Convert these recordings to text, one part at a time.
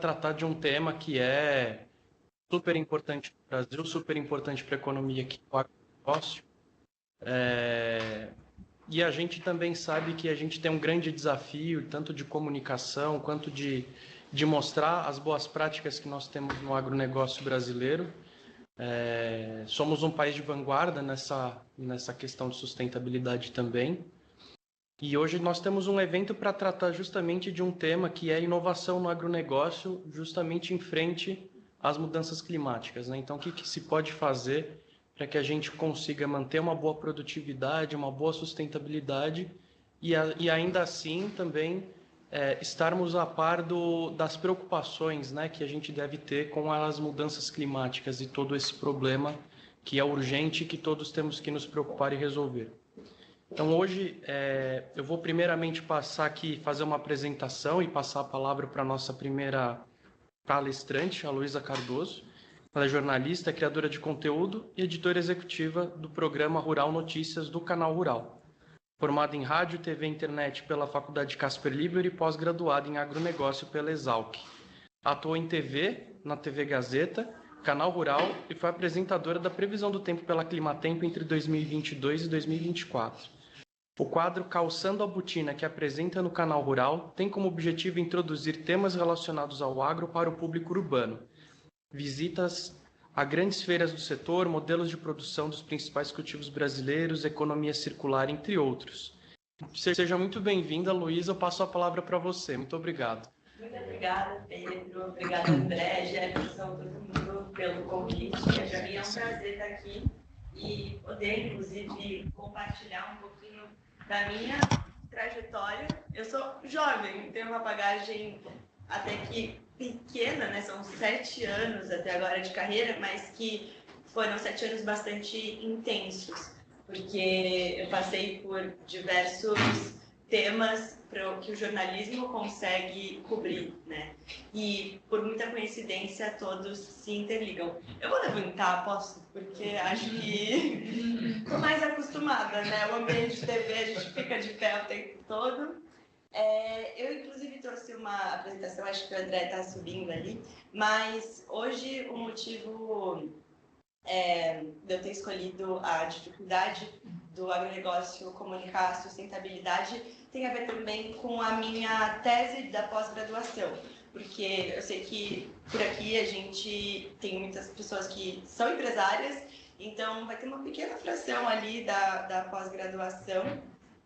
tratar de um tema que é super importante para o Brasil, super importante para a economia, que é o agronegócio. E a gente também sabe que a gente tem um grande desafio, tanto de comunicação quanto de mostrar as boas práticas que nós temos no agronegócio brasileiro. Somos um país de vanguarda nessa questão de sustentabilidade também. E hoje nós temos um evento para tratar justamente de um tema que é inovação no agronegócio, justamente em frente às mudanças climáticas, né? Então, o que se pode fazer para que a gente consiga manter uma boa produtividade, uma boa sustentabilidade e ainda assim também estarmos a par das preocupações, né, que a gente deve ter com as mudanças climáticas e todo esse problema que é urgente e que todos temos que nos preocupar e resolver. Então, hoje, eu vou primeiramente passar aqui, fazer uma apresentação e passar a palavra para a nossa primeira palestrante, a Luísa Cardoso. Ela é jornalista, criadora de conteúdo e editora executiva do programa Rural Notícias do Canal Rural. Formada em rádio, TV e internet pela Faculdade Casper Libero e pós-graduada em agronegócio pela Exalc. Atuou em TV, na TV Gazeta, Canal Rural e foi apresentadora da previsão do tempo pela Climatempo entre 2022 e 2024. O quadro Calçando a Botina, que apresenta no Canal Rural, tem como objetivo introduzir temas relacionados ao agro para o público urbano. Visitas a grandes feiras do setor, modelos de produção dos principais cultivos brasileiros, economia circular, entre outros. Seja muito bem-vinda, Luísa. Eu passo a palavra para você. Muito obrigado. Muito obrigada, Pedro. Obrigada, André, Jefferson, todo mundo pelo convite. Para mim é um prazer estar aqui e poder, inclusive, compartilhar um pouquinho da minha trajetória. Eu sou jovem, tenho uma bagagem até que pequena, né? São 7 anos até agora de carreira, mas que foram 7 anos bastante intensos, porque eu passei por diversos temas que o jornalismo consegue cobrir, né? E por muita coincidência todos se interligam. Eu vou levantar, posso? Porque acho que estou mais acostumada, né? O ambiente de TV a gente fica de pé o tempo todo. Eu inclusive trouxe uma apresentação, acho que o André está subindo ali, mas hoje o motivo de eu ter escolhido a dificuldade do agronegócio comunicar a sustentabilidade tem a ver também com a minha tese da pós-graduação, porque eu sei que por aqui a gente tem muitas pessoas que são empresárias, então vai ter uma pequena fração ali da pós-graduação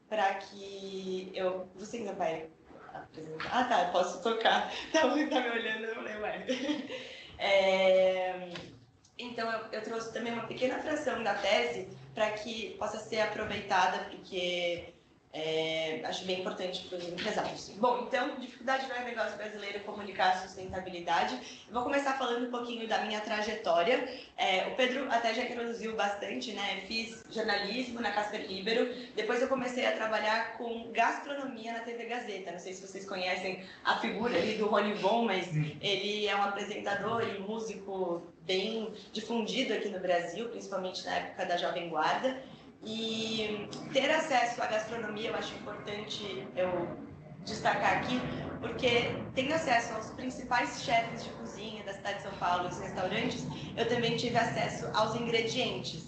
para que eu... Você ainda vai apresentar? Ah, tá, eu posso tocar. Tá me olhando, eu falei, ué. Então, eu trouxe também uma pequena fração da tese para que possa ser aproveitada, porque acho bem importante para os empresários. Bom, então, dificuldade do agronegócio brasileiro comunicar a sustentabilidade. Eu vou começar falando um pouquinho da minha trajetória. O Pedro até já introduziu bastante, né? Fiz jornalismo na Casper Libero. Depois eu comecei a trabalhar com gastronomia na TV Gazeta. Não sei se vocês conhecem a figura ali do Rony Von, mas ele é um apresentador e músico bem difundido aqui no Brasil, principalmente na época da Jovem Guarda. E ter acesso à gastronomia eu acho importante eu destacar aqui, porque tendo acesso aos principais chefes de cozinha da cidade de São Paulo, os restaurantes, eu também tive acesso aos ingredientes,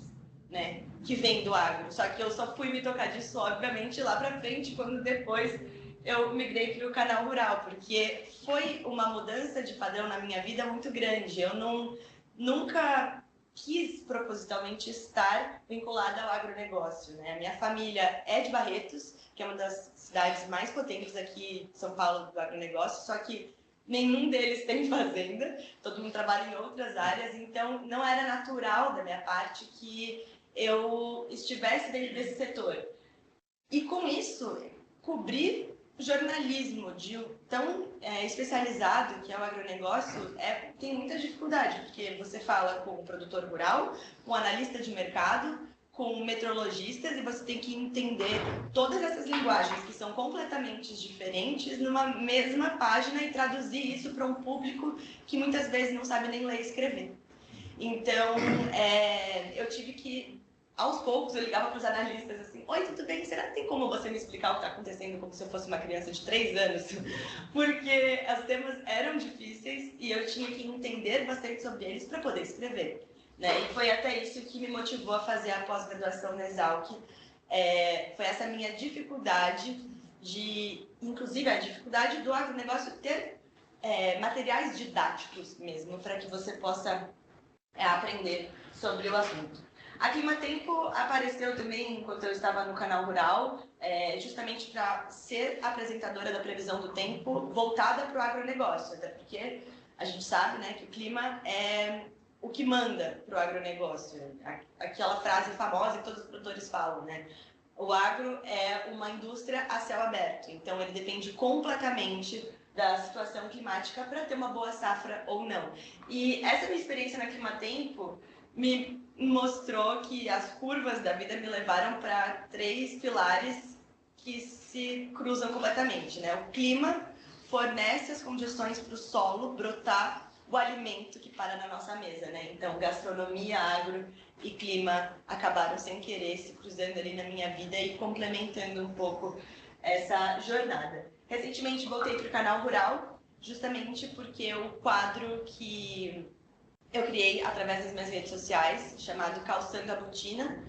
né, que vêm do agro. Só que eu só fui me tocar disso, obviamente, lá pra frente, quando depois eu migrei para o Canal Rural, porque foi uma mudança de padrão na minha vida muito grande. Eu nunca quis propositalmente estar vinculada ao agronegócio, né? A minha família é de Barretos, que é uma das cidades mais potentes aqui de São Paulo do agronegócio, só que nenhum deles tem fazenda, todo mundo trabalha em outras áreas, então não era natural da minha parte que eu estivesse dentro desse setor. E com isso, cobrir jornalismo tão especializado que é o agronegócio tem muita dificuldade, porque você fala com o produtor rural, com o analista de mercado, com meteorologistas, e você tem que entender todas essas linguagens que são completamente diferentes numa mesma página e traduzir isso para um público que muitas vezes não sabe nem ler e escrever. Então, eu tive que aos poucos eu ligava para os analistas assim, oi, tudo bem? Será que tem como você me explicar o que está acontecendo como se eu fosse uma criança de 3 anos? Porque os temas eram difíceis e eu tinha que entender bastante sobre eles para poder escrever. Né? E foi até isso que me motivou a fazer a pós-graduação na Exalc. Foi essa minha dificuldade inclusive a dificuldade do agronegócio ter materiais didáticos mesmo, para que você possa aprender sobre o assunto. A Climatempo apareceu também enquanto eu estava no Canal Rural, justamente para ser apresentadora da previsão do tempo voltada para o agronegócio, até porque a gente sabe, né, que o clima é o que manda para o agronegócio. Aquela frase famosa que todos os produtores falam, né? O agro é uma indústria a céu aberto, então ele depende completamente da situação climática para ter uma boa safra ou não. E essa minha experiência na Climatempo me mostrou que as curvas da vida me levaram para 3 pilares que se cruzam completamente, né? O clima fornece as condições para o solo brotar o alimento que para na nossa mesa, né? Então, gastronomia, agro e clima acabaram sem querer se cruzando ali na minha vida e complementando um pouco essa jornada. Recentemente voltei para o Canal Rural, justamente porque o quadro que eu criei através das minhas redes sociais, chamado Calçando a Botina,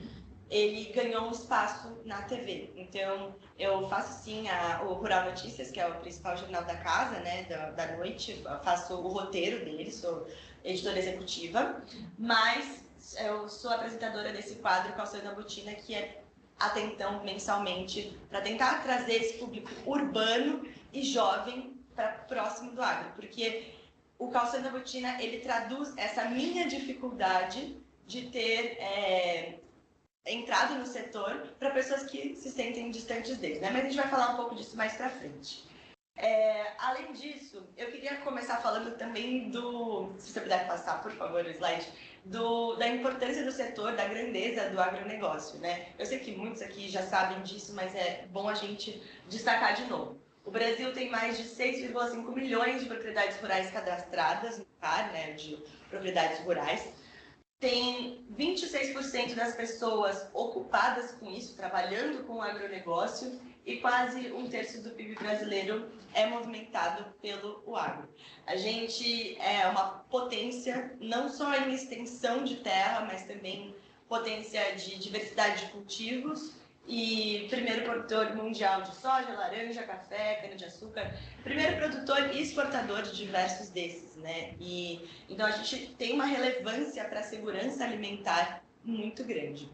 ele ganhou um espaço na TV. Então, eu faço sim o Rural Notícias, que é o principal jornal da casa, né, da noite, eu faço o roteiro dele, sou editora executiva, mas eu sou apresentadora desse quadro Calçando a Botina, que é até então mensalmente, para tentar trazer esse público urbano e jovem para próximo do agro, porque o Calçando a Botina, ele traduz essa minha dificuldade de ter entrado no setor para pessoas que se sentem distantes dele, né? Mas a gente vai falar um pouco disso mais para frente. Além disso, eu queria começar falando também se você puder passar, por favor, o slide, da importância do setor, da grandeza do agronegócio, né? Eu sei que muitos aqui já sabem disso, mas é bom a gente destacar de novo. O Brasil tem mais de 6,5 milhões de propriedades rurais cadastradas no CAR, né, de propriedades rurais. Tem 26% das pessoas ocupadas com isso, trabalhando com o agronegócio, e quase 1/3 do PIB brasileiro é movimentado pelo agro. A gente é uma potência, não só em extensão de terra, mas também potência de diversidade de cultivos, e primeiro produtor mundial de soja, laranja, café, cana-de-açúcar, primeiro produtor e exportador de diversos desses, né? E então a gente tem uma relevância para a segurança alimentar muito grande.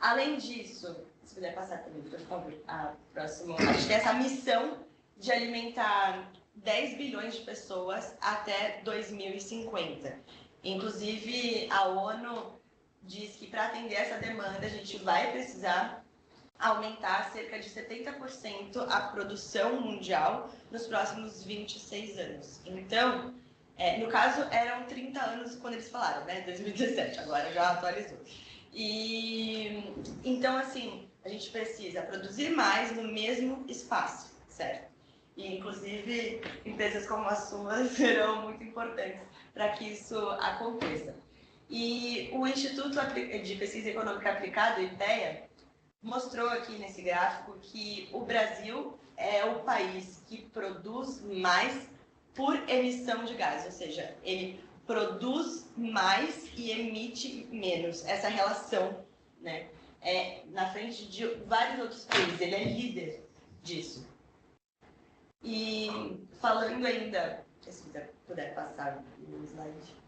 Além disso, se puder passar também, por favor, a próxima. A gente tem essa missão de alimentar 10 bilhões de pessoas até 2050. Inclusive, a ONU diz que para atender essa demanda a gente vai precisar aumentar cerca de 70% a produção mundial nos próximos 26 anos. Então, no caso, eram 30 anos quando eles falaram, né? 2017, agora já atualizou. E então, assim, a gente precisa produzir mais no mesmo espaço, certo? E, inclusive, empresas como a sua serão muito importantes para que isso aconteça. E o Instituto de Pesquisa Econômica Aplicada, o IPEA, mostrou aqui nesse gráfico que o Brasil é o país que produz mais por emissão de gás, ou seja, ele produz mais e emite menos. Essa relação, né, na frente de vários outros países, ele é líder disso. E falando ainda, se você puder passar o slide,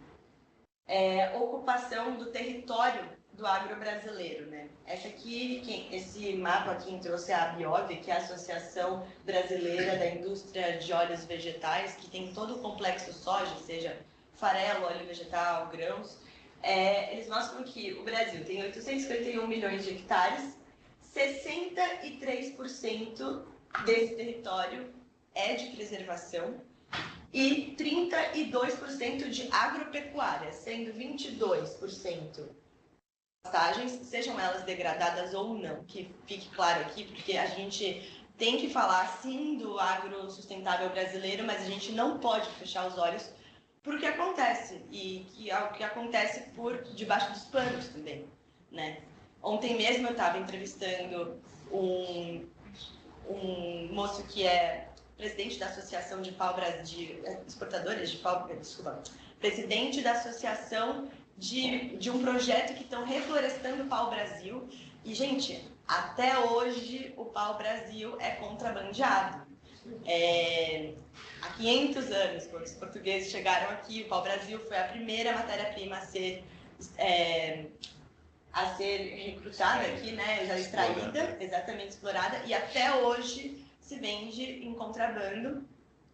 ocupação do território do agro brasileiro, né? Esse mapa quem trouxe é a Biov, que é a Associação Brasileira da Indústria de Óleos Vegetais, que tem todo o complexo soja, seja farelo, óleo vegetal, grãos. Eles mostram que o Brasil tem 851 milhões de hectares, 63% desse território é de preservação, e 32% de agropecuária, sendo 22% pastagens, sejam elas degradadas ou não, que fique claro aqui, porque a gente tem que falar sim do agro sustentável brasileiro, mas a gente não pode fechar os olhos para o que acontece, e que é o que acontece por debaixo dos panos também. né? Ontem mesmo eu estava entrevistando um moço que é presidente da Associação de Pau-Brasil, exportadores de pau, desculpa, presidente da Associação de um projeto que estão reflorestando o pau-brasil. E, gente, até hoje o pau-brasil é contrabandeado. Há 500 anos, quando os portugueses chegaram aqui, o pau-brasil foi a primeira matéria-prima a ser recrutada aqui, né, já extraída, exatamente explorada, e até hoje se vende em contrabando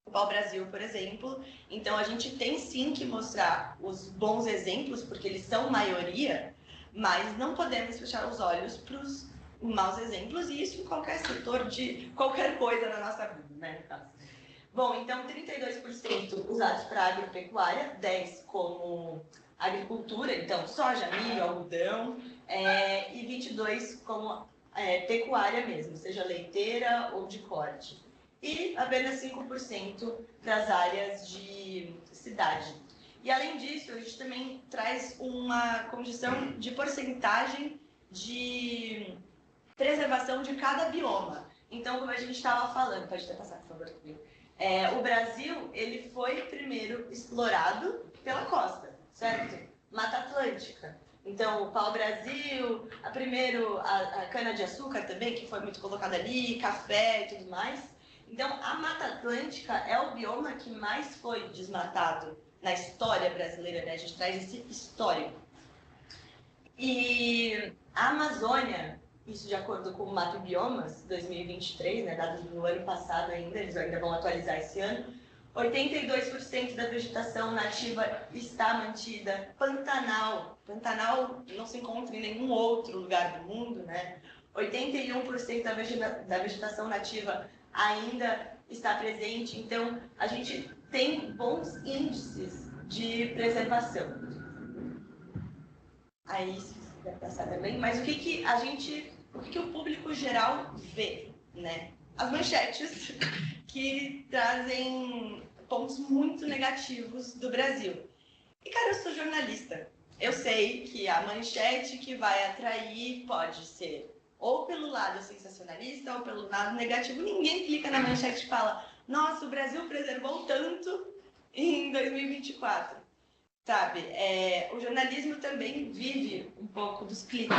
o pau-brasil, por exemplo. Então a gente tem sim que mostrar os bons exemplos, porque eles são maioria, mas não podemos fechar os olhos para os maus exemplos, e isso em qualquer setor de qualquer coisa na nossa vida, né, no caso. Bom, então 32% usados para agropecuária, 10% como agricultura, então soja, milho, algodão, e 22% como pecuária mesmo, seja leiteira ou de corte. E apenas 5% para as áreas de cidade. E além disso, a gente também traz uma condição de porcentagem de preservação de cada bioma. Então, como a gente estava falando, pode até passar, por favor, comigo. O Brasil, ele foi primeiro explorado pela costa, certo? Mata Atlântica. Então, o pau-brasil, a cana-de-açúcar também, que foi muito colocada ali, café e tudo mais. Então, a Mata Atlântica é o bioma que mais foi desmatado na história brasileira, né? A gente traz esse histórico. E a Amazônia, isso de acordo com o Mapa Biomas 2023, né, dados do ano passado ainda, eles ainda vão atualizar esse ano, 82% da vegetação nativa está mantida. Pantanal não se encontra em nenhum outro lugar do mundo, né? 81% da vegetação nativa ainda está presente. Então, a gente tem bons índices de preservação. Aí, se quiser passar também, mas o que o público geral vê, né? As manchetes que trazem pontos muito negativos do Brasil. E, cara, eu sou jornalista. Eu sei que a manchete que vai atrair pode ser ou pelo lado sensacionalista ou pelo lado negativo. Ninguém clica na manchete e fala: nossa, o Brasil preservou tanto em 2024. Sabe? O jornalismo também vive um pouco dos cliques.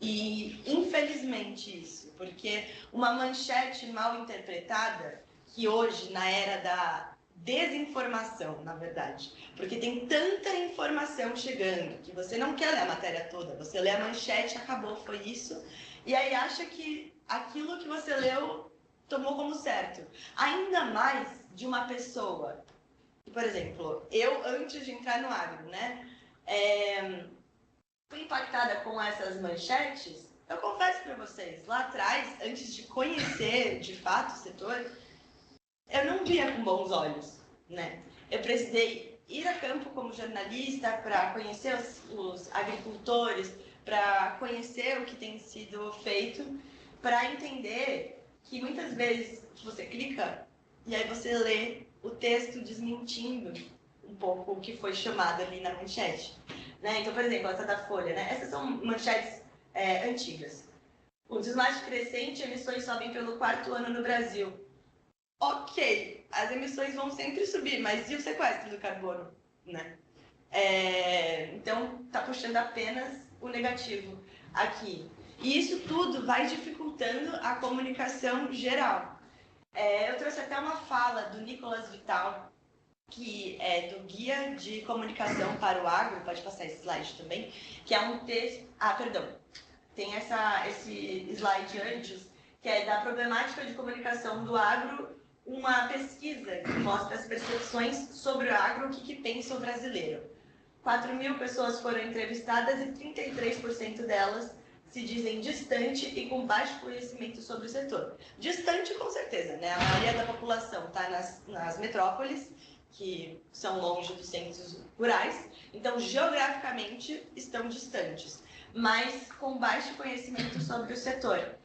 E, infelizmente, isso, porque uma manchete mal interpretada, que hoje, na era da desinformação, na verdade, porque tem tanta informação chegando que você não quer ler a matéria toda, você lê a manchete, acabou, foi isso, e aí acha que aquilo que você leu tomou como certo. Ainda mais de uma pessoa, por exemplo, eu antes de entrar no agro, né, fui impactada com essas manchetes. Eu confesso para vocês, lá atrás, antes de conhecer de fato o setor, eu não via com bons olhos, né? Eu precisei ir a campo como jornalista para conhecer os agricultores, para conhecer o que tem sido feito, para entender que muitas vezes você clica e aí você lê o texto desmentindo um pouco o que foi chamado ali na manchete. Né? Então, por exemplo, essa da Folha, né? Essas são manchetes antigas. O desmate crescente, emissões sobem pelo 4º ano no Brasil. Ok, as emissões vão sempre subir, mas e o sequestro do carbono? Né? Então, está puxando apenas o negativo aqui. E isso tudo vai dificultando a comunicação geral. Eu trouxe até uma fala do Nicolas Vital, que é do Guia de Comunicação para o Agro, pode passar esse slide também, que é um texto... tem esse slide antes, que é da problemática de comunicação do agro, uma pesquisa que mostra as percepções sobre o agro, o que pensa o brasileiro. 4.000 pessoas foram entrevistadas e 33% delas se dizem distante e com baixo conhecimento sobre o setor. Distante, com certeza, né? A maioria da população está nas metrópoles, que são longe dos centros rurais, então geograficamente estão distantes, mas com baixo conhecimento sobre o setor.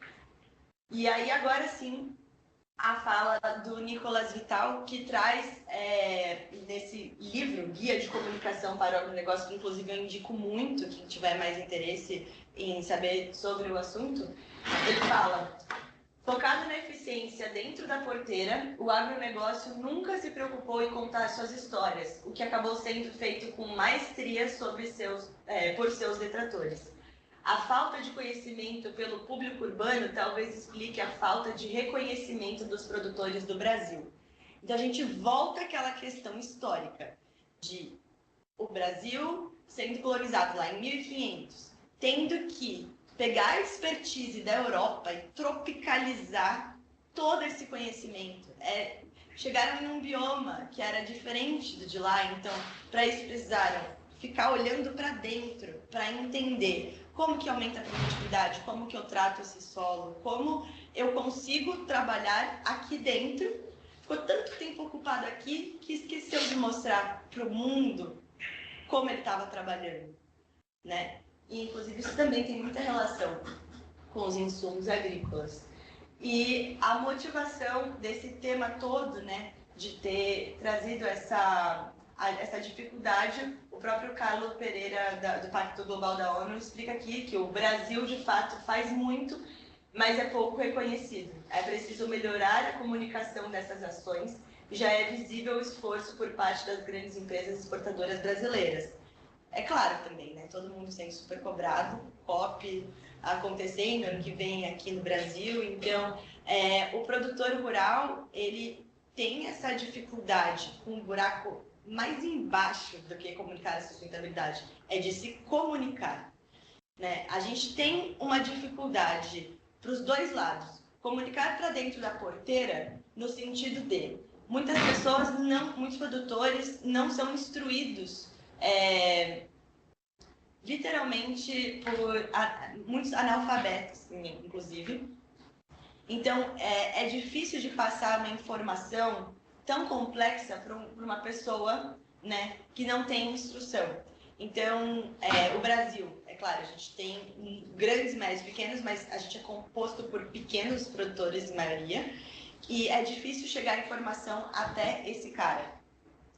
E aí agora sim, a fala do Nicolas Vital, que traz nesse livro, Guia de Comunicação para o Agronegócio, que inclusive eu indico muito, quem tiver mais interesse em saber sobre o assunto. Ele fala: focado na eficiência dentro da porteira, o agronegócio nunca se preocupou em contar suas histórias, o que acabou sendo feito com maestria por seus detratores. A falta de conhecimento pelo público urbano talvez explique a falta de reconhecimento dos produtores do Brasil. Então a gente volta àquela questão histórica de o Brasil sendo colonizado lá em 1500, tendo que pegar a expertise da Europa e tropicalizar todo esse conhecimento. Chegaram em um bioma que era diferente do de lá, então para isso precisaram ficar olhando para dentro, para entender como que aumenta a produtividade, como que eu trato esse solo, como eu consigo trabalhar aqui dentro. Ficou tanto tempo ocupado aqui que esqueceu de mostrar para o mundo como ele estava trabalhando, né? E, inclusive, isso também tem muita relação com os insumos agrícolas. E a motivação desse tema todo, né, de ter trazido essa dificuldade, o próprio Carlo Pereira, do Pacto Global da ONU, explica aqui que o Brasil, de fato, faz muito, mas é pouco reconhecido. É preciso melhorar a comunicação dessas ações, e já é visível o esforço por parte das grandes empresas exportadoras brasileiras. É claro também, né? Todo mundo sendo super cobrado, COP acontecendo ano que vem aqui no Brasil. Então, o produtor rural, ele tem essa dificuldade, um buraco mais embaixo do que comunicar a sustentabilidade, é de se comunicar, né? A gente tem uma dificuldade para os dois lados. Comunicar para dentro da porteira, no sentido de muitas pessoas, muitos produtores não são instruídos literalmente por muitos analfabetos, inclusive. Então, é difícil de passar uma informação tão complexa para uma pessoa, né, que não tem instrução. Então, o Brasil, é claro, a gente tem grandes, médios, pequenos, mas a gente é composto por pequenos produtores, em maioria, e é difícil chegar a informação até esse cara.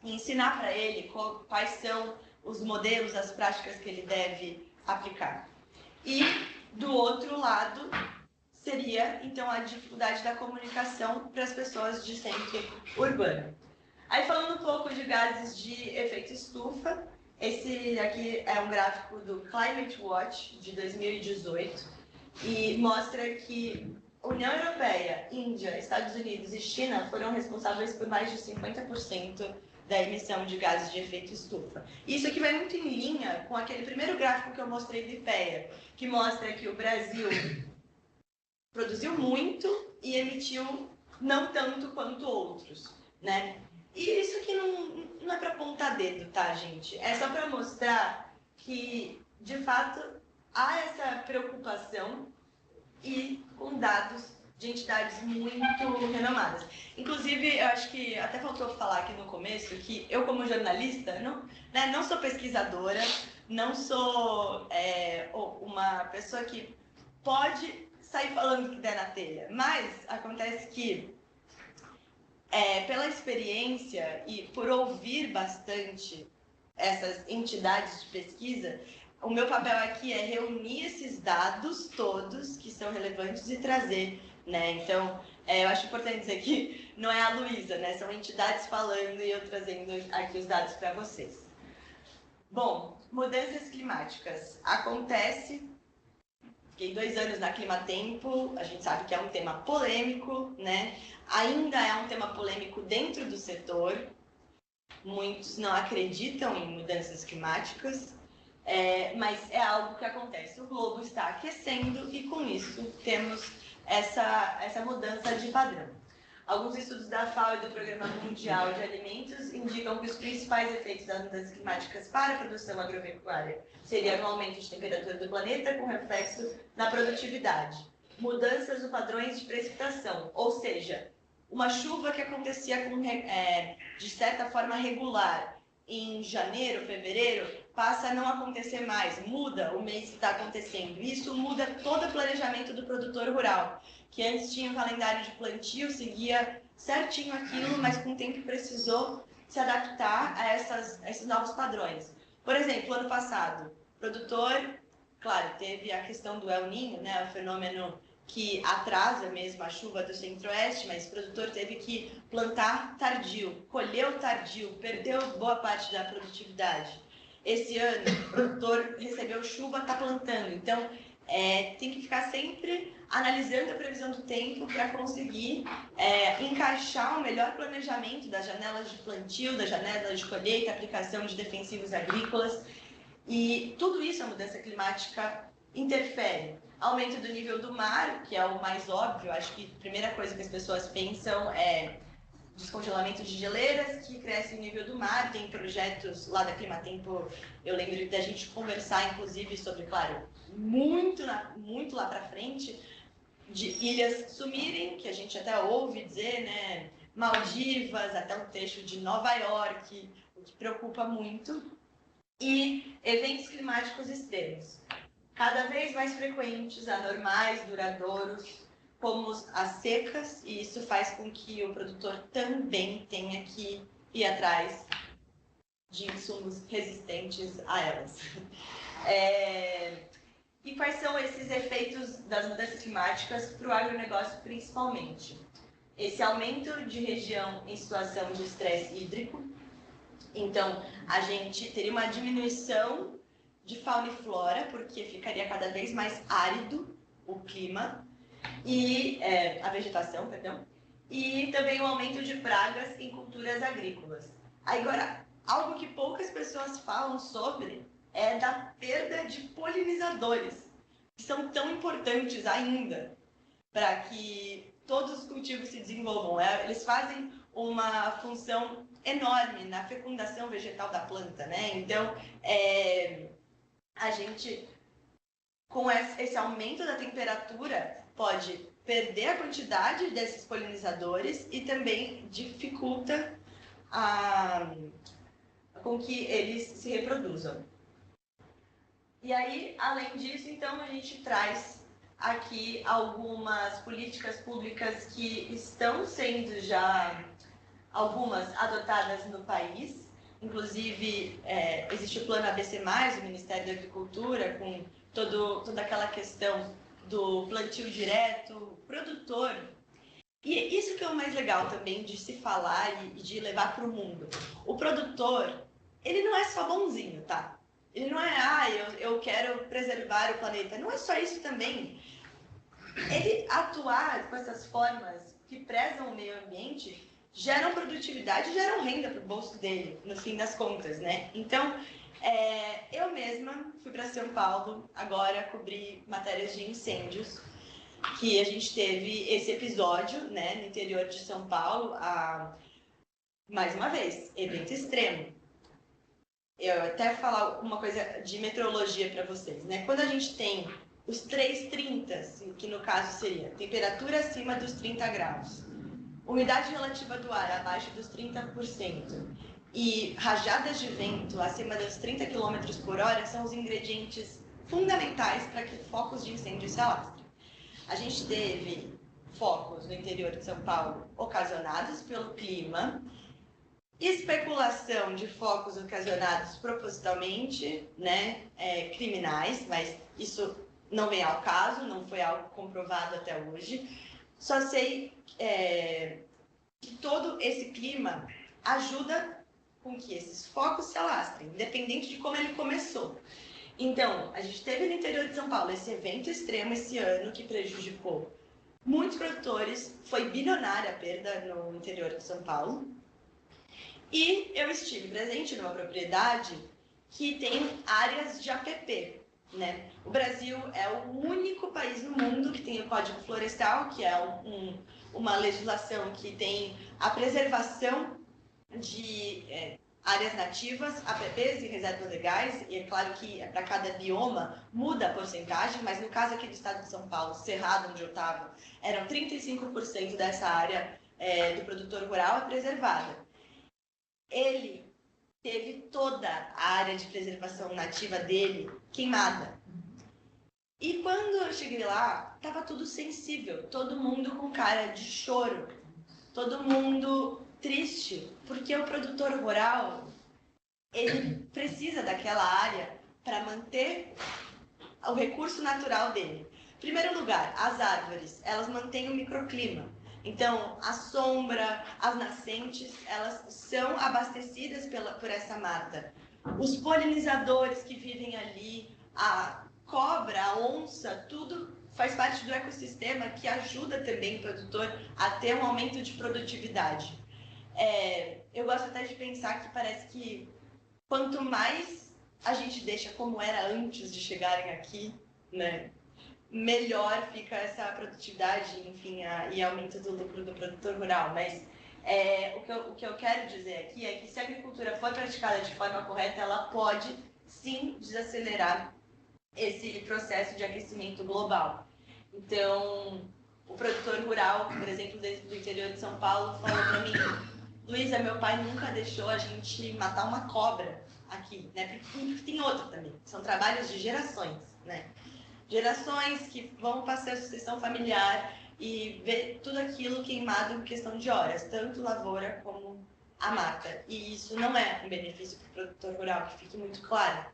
E ensinar para ele quais são os modelos, as práticas que ele deve aplicar. E, do outro lado, seria, então, a dificuldade da comunicação para as pessoas de centro urbano. Aí, falando um pouco de gases de efeito estufa, esse aqui é um gráfico do Climate Watch de 2018 e mostra que União Europeia, Índia, Estados Unidos e China foram responsáveis por mais de 50% da emissão de gases de efeito estufa. Isso aqui vai muito em linha com aquele primeiro gráfico que eu mostrei do IPEA, que mostra que o Brasil produziu muito e emitiu não tanto quanto outros, né? E isso aqui não é para apontar dedo, tá, gente? É só para mostrar que, de fato, há essa preocupação e com dados de entidades muito renomadas. Inclusive, eu acho que até faltou falar aqui no começo que eu, como jornalista, não sou pesquisadora, não sou uma pessoa que pode sair falando o que der na telha, mas acontece que, pela experiência e por ouvir bastante essas entidades de pesquisa, o meu papel aqui é reunir esses dados todos que são relevantes e trazer, né? Então, eu acho importante dizer que não é a Luísa, né? São entidades falando e eu trazendo aqui os dados para vocês. Bom, mudanças climáticas. Acontece, fiquei 2 anos na Climatempo, a gente sabe que é um tema polêmico, né? Ainda é um tema polêmico dentro do setor. Muitos não acreditam em mudanças climáticas. Mas é algo que acontece. O globo está aquecendo e, com isso, temos essa mudança de padrão. Alguns estudos da FAO e do Programa Mundial de Alimentos indicam que os principais efeitos das mudanças climáticas para a produção agropecuária seriam o aumento de temperatura do planeta com reflexo na produtividade, mudanças nos padrões de precipitação, ou seja, uma chuva que acontecia de certa forma regular em janeiro, fevereiro, passa a não acontecer mais, muda o mês que está acontecendo. Isso muda todo o planejamento do produtor rural, que antes tinha um calendário de plantio, seguia certinho aquilo, mas com o tempo precisou se adaptar a esses novos padrões. Por exemplo, ano passado, o produtor, claro, teve a questão do El Niño, né, o fenômeno que atrasa mesmo a chuva do centro-oeste, mas o produtor teve que plantar tardio, colheu tardio, perdeu boa parte da produtividade. Esse ano, o produtor recebeu chuva, está plantando. Então, tem que ficar sempre analisando a previsão do tempo para conseguir encaixar o melhor planejamento das janelas de plantio, das janelas de colheita, aplicação de defensivos agrícolas. E tudo isso, a mudança climática interfere. Aumento do nível do mar, que é o mais óbvio, acho que a primeira coisa que as pessoas pensam é descongelamento de geleiras, que cresce o nível do mar. Tem projetos lá da Climatempo, eu lembro da gente conversar, inclusive, sobre, claro, muito lá para frente, de ilhas sumirem, que a gente até ouve dizer, né? Maldivas, até um trecho de Nova York, o que preocupa muito. E eventos climáticos extremos, cada vez mais frequentes, anormais, duradouros, como as secas, e isso faz com que o produtor também tenha que ir atrás de insumos resistentes a elas. E quais são esses efeitos das mudanças climáticas para o agronegócio principalmente? Esse aumento de região em situação de estresse hídrico. Então, a gente teria uma diminuição de fauna e flora, porque ficaria cada vez mais árido o clima, e a vegetação, perdão, e também o aumento de pragas em culturas agrícolas. Agora, algo que poucas pessoas falam sobre é da perda de polinizadores, que são tão importantes ainda para que todos os cultivos se desenvolvam. Eles fazem uma função enorme na fecundação vegetal da planta, né? Então, a gente, com esse aumento da temperatura, pode perder a quantidade desses polinizadores e também dificulta com que eles se reproduzam. E aí, além disso, então, a gente traz aqui algumas políticas públicas que estão sendo já algumas adotadas no país. Inclusive, existe o Plano ABC+, do Ministério da Agricultura, com toda aquela questão do plantio direto, produtor. E isso que é o mais legal também de se falar e de levar para o mundo. O produtor, ele não é só bonzinho, tá? Ele não é, eu quero preservar o planeta. Não é só isso também. Ele atuar com essas formas que prezam o meio ambiente geram produtividade e geram renda para o bolso dele, no fim das contas, né? Então, eu mesma fui para São Paulo agora cobrir matérias de incêndios, que a gente teve esse episódio, né, no interior de São Paulo, mais uma vez, evento extremo. Eu até falar uma coisa de meteorologia para vocês, né? Quando a gente tem os 330, que no caso seria temperatura acima dos 30 graus, umidade relativa do ar abaixo dos 30% e rajadas de vento acima dos 30 km por hora, são os ingredientes fundamentais para que focos de incêndio se alastrem. A gente teve focos no interior de São Paulo ocasionados pelo clima, especulação de focos ocasionados propositalmente, né, criminais, mas isso não vem ao caso, não foi algo comprovado até hoje. Só sei que todo esse clima ajuda com que esses focos se alastrem, independente de como ele começou. Então, a gente teve no interior de São Paulo esse evento extremo esse ano que prejudicou muitos produtores, foi bilionária a perda no interior de São Paulo. E eu estive presente numa propriedade que tem áreas de APP, né? O Brasil é o único país no mundo que tem o Código Florestal, que é uma legislação que tem a preservação de áreas nativas, APPs e reservas legais, e é claro que para cada bioma muda a porcentagem, mas no caso aqui do estado de São Paulo, Cerrado, onde eu estava, eram 35% dessa área do produtor rural preservada. Ele teve toda a área de preservação nativa dele queimada. E quando eu cheguei lá, estava tudo sensível, todo mundo com cara de choro, todo mundo triste, porque o produtor rural, ele precisa daquela área para manter o recurso natural dele. Em primeiro lugar, as árvores, elas mantêm o microclima. Então, a sombra, as nascentes, elas são abastecidas por essa mata. Os polinizadores que vivem ali, a cobra, a onça, tudo faz parte do ecossistema que ajuda também o produtor a ter um aumento de produtividade. Eu gosto até de pensar que parece que quanto mais a gente deixa como era antes de chegarem aqui, né, melhor fica essa produtividade, enfim, e aumento do lucro do produtor rural. Mas o que eu quero dizer aqui é que se a agricultura for praticada de forma correta, ela pode sim desacelerar esse processo de aquecimento global. Então, o produtor rural, por exemplo, do interior de São Paulo, falou para mim: Luísa, meu pai nunca deixou a gente matar uma cobra aqui, né? Porque tem outro também, são trabalhos de gerações, né? Gerações que vão passar a sucessão familiar e ver tudo aquilo queimado em questão de horas, tanto lavoura como a mata. E isso não é um benefício para o produtor rural, que fique muito claro.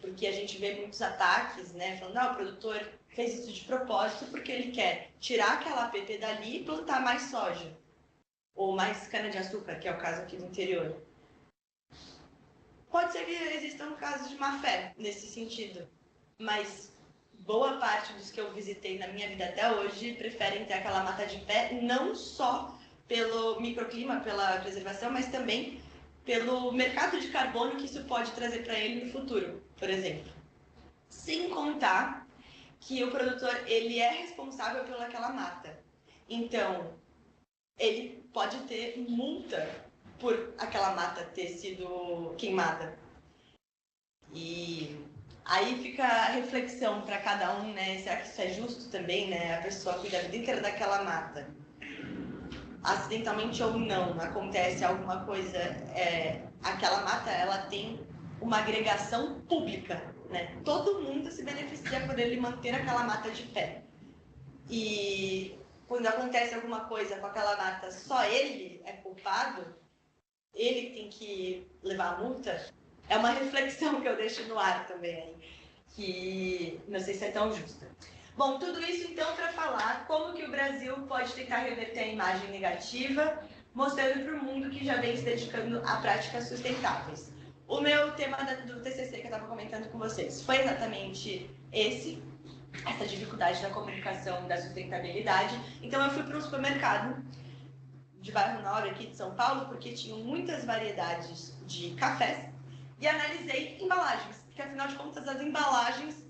Porque a gente vê muitos ataques, né? Falando, não, o produtor fez isso de propósito porque ele quer tirar aquela APP dali e plantar mais soja. Ou mais cana-de-açúcar, que é o caso aqui do interior. Pode ser que existam casos de má-fé nesse sentido, mas boa parte dos que eu visitei na minha vida até hoje preferem ter aquela mata de pé, não só pelo microclima, pela preservação, mas também pelo mercado de carbono que isso pode trazer para ele no futuro, por exemplo. Sem contar que o produtor ele é responsável pelaquela mata. Então, ele pode ter multa por aquela mata ter sido queimada. E aí fica a reflexão para cada um, né? Será que isso é justo também, né? A pessoa cuida a vida inteira daquela mata. Acidentalmente ou não, acontece alguma coisa, aquela mata, ela tem uma agregação pública, né? Todo mundo se beneficia por ele manter aquela mata de pé. E quando acontece alguma coisa com aquela mata, só ele é culpado, ele tem que levar a multa. É uma reflexão que eu deixo no ar também, que não sei se é tão justa. Bom, tudo isso então para falar como que o Brasil pode tentar reverter a imagem negativa, mostrando para o mundo que já vem se dedicando a práticas sustentáveis. O meu tema do TCC que eu estava comentando com vocês foi exatamente essa dificuldade da comunicação da sustentabilidade. Então eu fui para um supermercado de bairro Nobre aqui de São Paulo, porque tinham muitas variedades de cafés, e analisei embalagens, porque afinal de contas as embalagens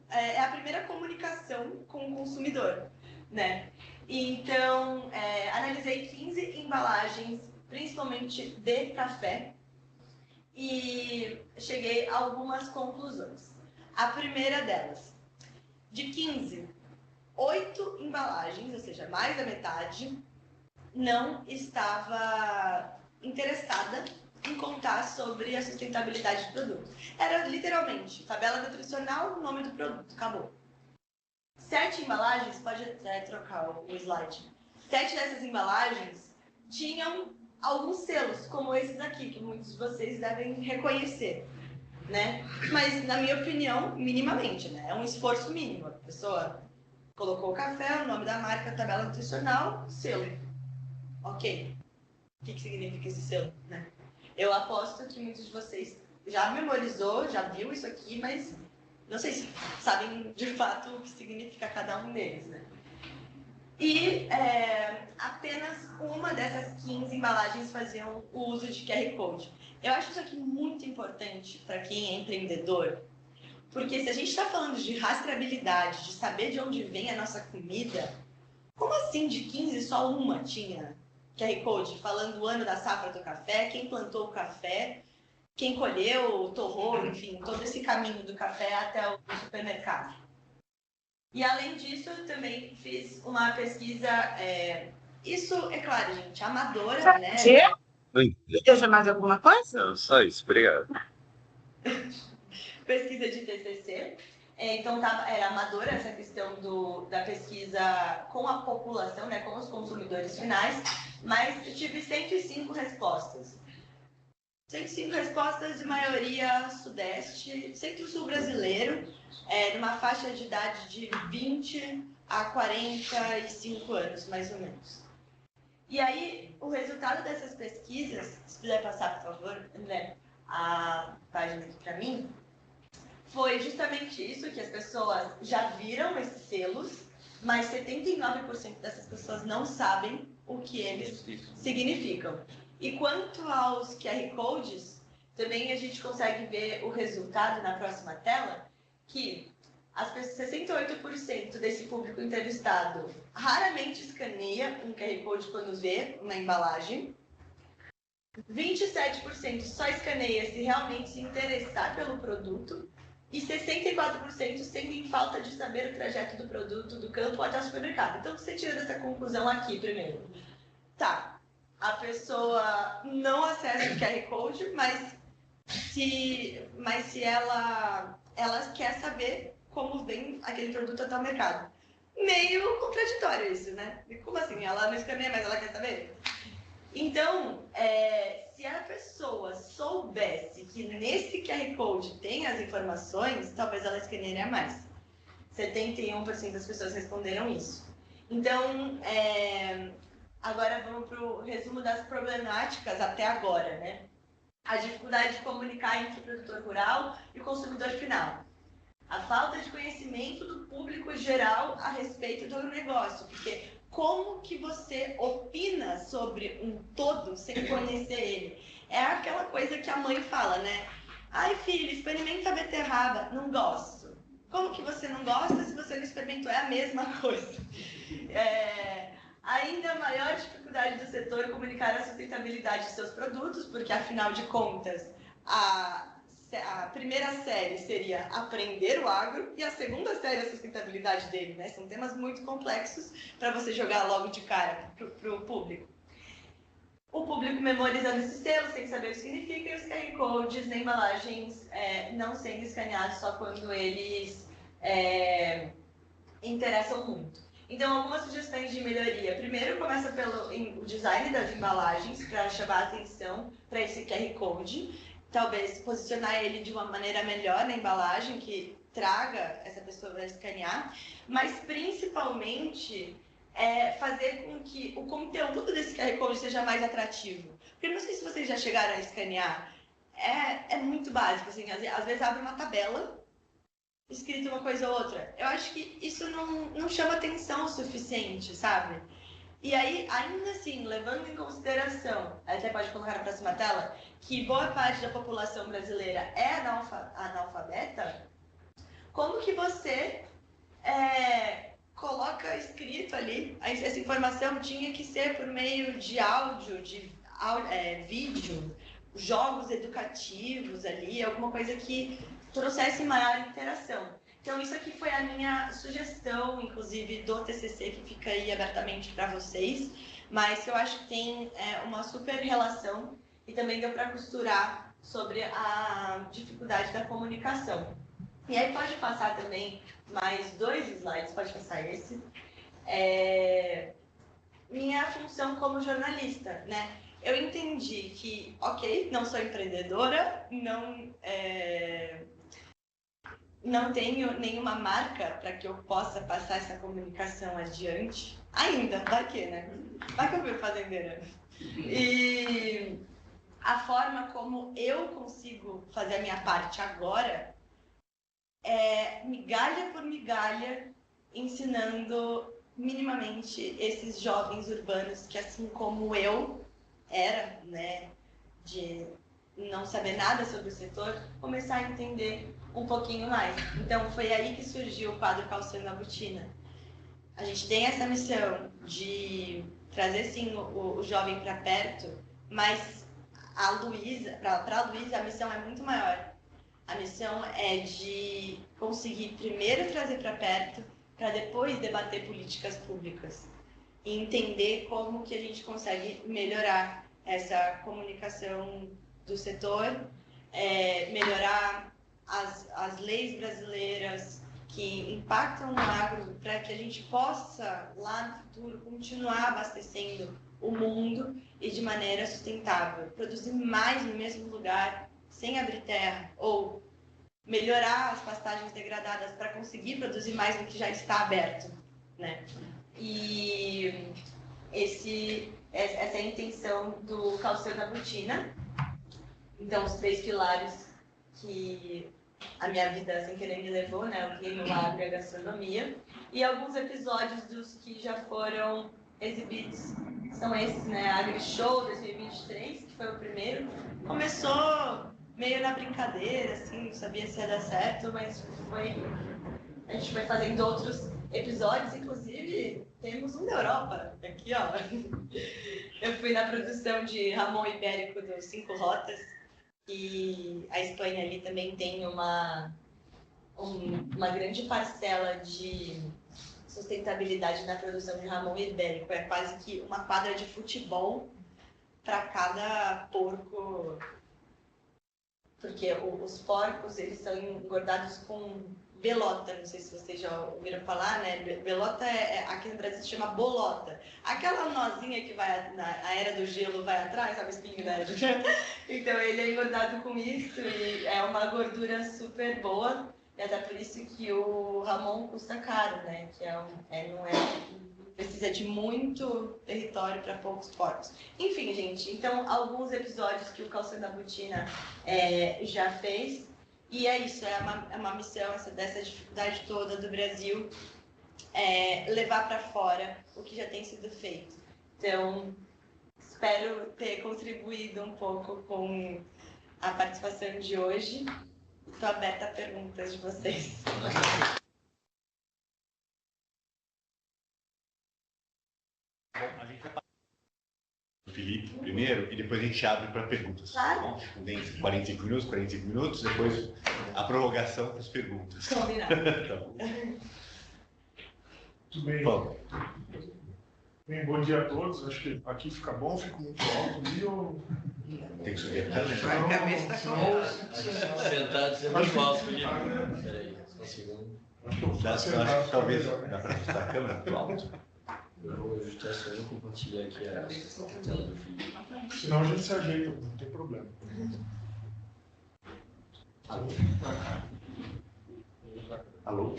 é a primeira comunicação com o consumidor, né? Então, analisei 15 embalagens, principalmente de café, e cheguei a algumas conclusões. A primeira delas, de 15, 8 embalagens, ou seja, mais da metade, não estava interessada em contar sobre a sustentabilidade do produto. Era literalmente tabela nutricional, nome do produto, acabou. 7 embalagens, pode trocar o slide. 7 dessas embalagens tinham alguns selos, como esses aqui, que muitos de vocês devem reconhecer, né? Mas, na minha opinião, minimamente, né? É um esforço mínimo. A pessoa colocou o café, o nome da marca, tabela nutricional, selo. Ok. O que significa esse selo, né? Eu aposto que muitos de vocês já memorizou, já viu isso aqui, mas não sei se sabem de fato o que significa cada um deles, né? E apenas uma dessas 15 embalagens faziam o uso de QR Code. Eu acho isso aqui muito importante para quem é empreendedor, porque se a gente está falando de rastreabilidade, de saber de onde vem a nossa comida, como assim de 15 só uma tinha QR Code falando o ano da safra do café, quem plantou o café, quem colheu, torrou, enfim, todo esse caminho do café até o supermercado. E além disso, eu também fiz uma pesquisa, isso é claro, gente, amadora, né? Deixa mais alguma coisa? Não, só isso, obrigado. Pesquisa de TCC. Então, era amadora essa questão da pesquisa com a população, né, com os consumidores finais, mas eu tive 105 respostas. 105 respostas de maioria sudeste, centro-sul brasileiro, numa faixa de idade de 20 a 45 anos, mais ou menos. E aí, o resultado dessas pesquisas, se puder passar, por favor, André, a página aqui para mim, foi justamente isso, que as pessoas já viram esses selos, mas 79% dessas pessoas não sabem o que eles significam. E quanto aos QR Codes, também a gente consegue ver o resultado na próxima tela, que 68% desse público entrevistado raramente escaneia um QR Code quando vê uma embalagem. 27% só escaneia se realmente se interessar pelo produto. E 64% sentem falta de saber o trajeto do produto do campo até o supermercado. Então, você tira dessa conclusão aqui primeiro. Tá, a pessoa não acessa o QR Code, mas se ela quer saber como vem aquele produto até o mercado. Meio contraditório isso, né? Como assim? Ela não escaneia, mas ela quer saber? Então, se a pessoa soubesse que nesse QR Code tem as informações, talvez ela escanearia mais. 71% das pessoas responderam isso. Então, agora vamos para o resumo das problemáticas até agora, né? A dificuldade de comunicar entre o produtor rural e o consumidor final. A falta de conhecimento do público geral a respeito do negócio, porque como que você opina sobre um todo sem conhecer ele? É aquela coisa que a mãe fala, né? Ai, filho, experimenta a beterraba. Não gosto. Como que você não gosta se você não experimentou? É a mesma coisa. Ainda a maior dificuldade do setor é comunicar a sustentabilidade de seus produtos, porque, afinal de contas, a primeira série seria aprender o agro e a segunda série a sustentabilidade dele, né? São temas muito complexos para você jogar logo de cara para o público. O público memorizando esses selos sem saber o que significa e os QR Codes na embalagens não sendo escaneados só quando eles interessam muito. Então, algumas sugestões de melhoria. Primeiro, começa pelo design das embalagens para chamar a atenção para esse QR Code. Talvez posicionar ele de uma maneira melhor na embalagem, que traga essa pessoa para escanear, mas principalmente fazer com que o conteúdo desse QR Code seja mais atrativo. Porque não sei se vocês já chegaram a escanear, é muito básico, assim, às vezes abre uma tabela, escrito uma coisa ou outra. Eu acho que isso não chama atenção o suficiente, sabe? E aí, ainda assim, levando em consideração, até pode colocar na próxima tela, que boa parte da população brasileira é analfabeta, como que você coloca escrito ali, essa informação tinha que ser por meio de áudio, de vídeo, jogos educativos ali, alguma coisa que trouxesse maior interação. Então, isso aqui foi a minha sugestão, inclusive, do TCC, que fica aí abertamente para vocês, mas que eu acho que tem uma super relação e também deu para costurar sobre a dificuldade da comunicação. E aí pode passar também mais 2 slides, pode passar esse. Minha função como jornalista, né? Eu entendi que, ok, não sou empreendedora, não tenho nenhuma marca para que eu possa passar essa comunicação adiante. Ainda, vai que, né? Vai que eu viro fazendeira. E a forma como eu consigo fazer a minha parte agora é migalha por migalha, ensinando minimamente esses jovens urbanos que, assim como eu era, né, de não saber nada sobre o setor, começar a entender um pouquinho mais. Então, foi aí que surgiu o quadro Calçando a Botina. A gente tem essa missão de trazer, sim, o jovem para perto, mas para a Luísa, a missão é muito maior. A missão é de conseguir primeiro trazer para perto, para depois debater políticas públicas. E entender como que a gente consegue melhorar essa comunicação do setor, melhorar as leis brasileiras que impactam no agro para que a gente possa, lá no futuro, continuar abastecendo o mundo e de maneira sustentável. Produzir mais no mesmo lugar, sem abrir terra, ou melhorar as pastagens degradadas para conseguir produzir mais do que já está aberto, né? E essa é a intenção do Calceu da Botina. Então, os 3 pilares que a minha vida sem querer me levou, né? O reino, o agro e a gastronomia. E alguns episódios dos que já foram exibidos são esses, né? Agri Show 2023, que foi o primeiro. Começou meio na brincadeira, assim, não sabia se ia dar certo, mas a gente foi fazendo outros episódios, inclusive temos um da Europa, aqui ó. Eu fui na produção de Ramon Ibérico dos 5 Rotas, e a Espanha ali também tem uma grande parcela de sustentabilidade na produção de Ramon Ibérico. É quase que uma quadra de futebol para cada porco, porque os porcos eles são engordados com belota, não sei se vocês já ouviram falar, né? Belota aqui no Brasil se chama bolota. Aquela nozinha que vai na era do gelo vai atrás, sabe o espinho da era do gelo? Então ele é engordado com isso e é uma gordura super boa. E até por isso que o Ramon custa caro, né? Que precisa de muito território para poucos porcos. Enfim, gente, então alguns episódios que o Calceu da Botina já fez. E é isso, é uma missão dessa dificuldade toda do Brasil, levar para fora o que já tem sido feito. Então, espero ter contribuído um pouco com a participação de hoje. Estou aberta a perguntas de vocês. Bom, a gente vai passar o Felipe primeiro e depois a gente abre para perguntas. Claro. Tem 45 minutos, depois a prorrogação para as perguntas. Combinado. Tá bom. Tudo bem. Vamos. Bem, bom dia a todos. Acho que aqui fica bom, fico muito alto ali ou... Tem que subir a câmera. A cabeça está com Sentado, você é muito alto, Felipe. Peraí, só um segundo. Acho que eu vou Acho que talvez dá para ajustar a câmera para o alto. Eu vou ajustar só, eu compartilhar aqui a tela do Felipe. Senão a gente se ajeita, não tem problema. Alô?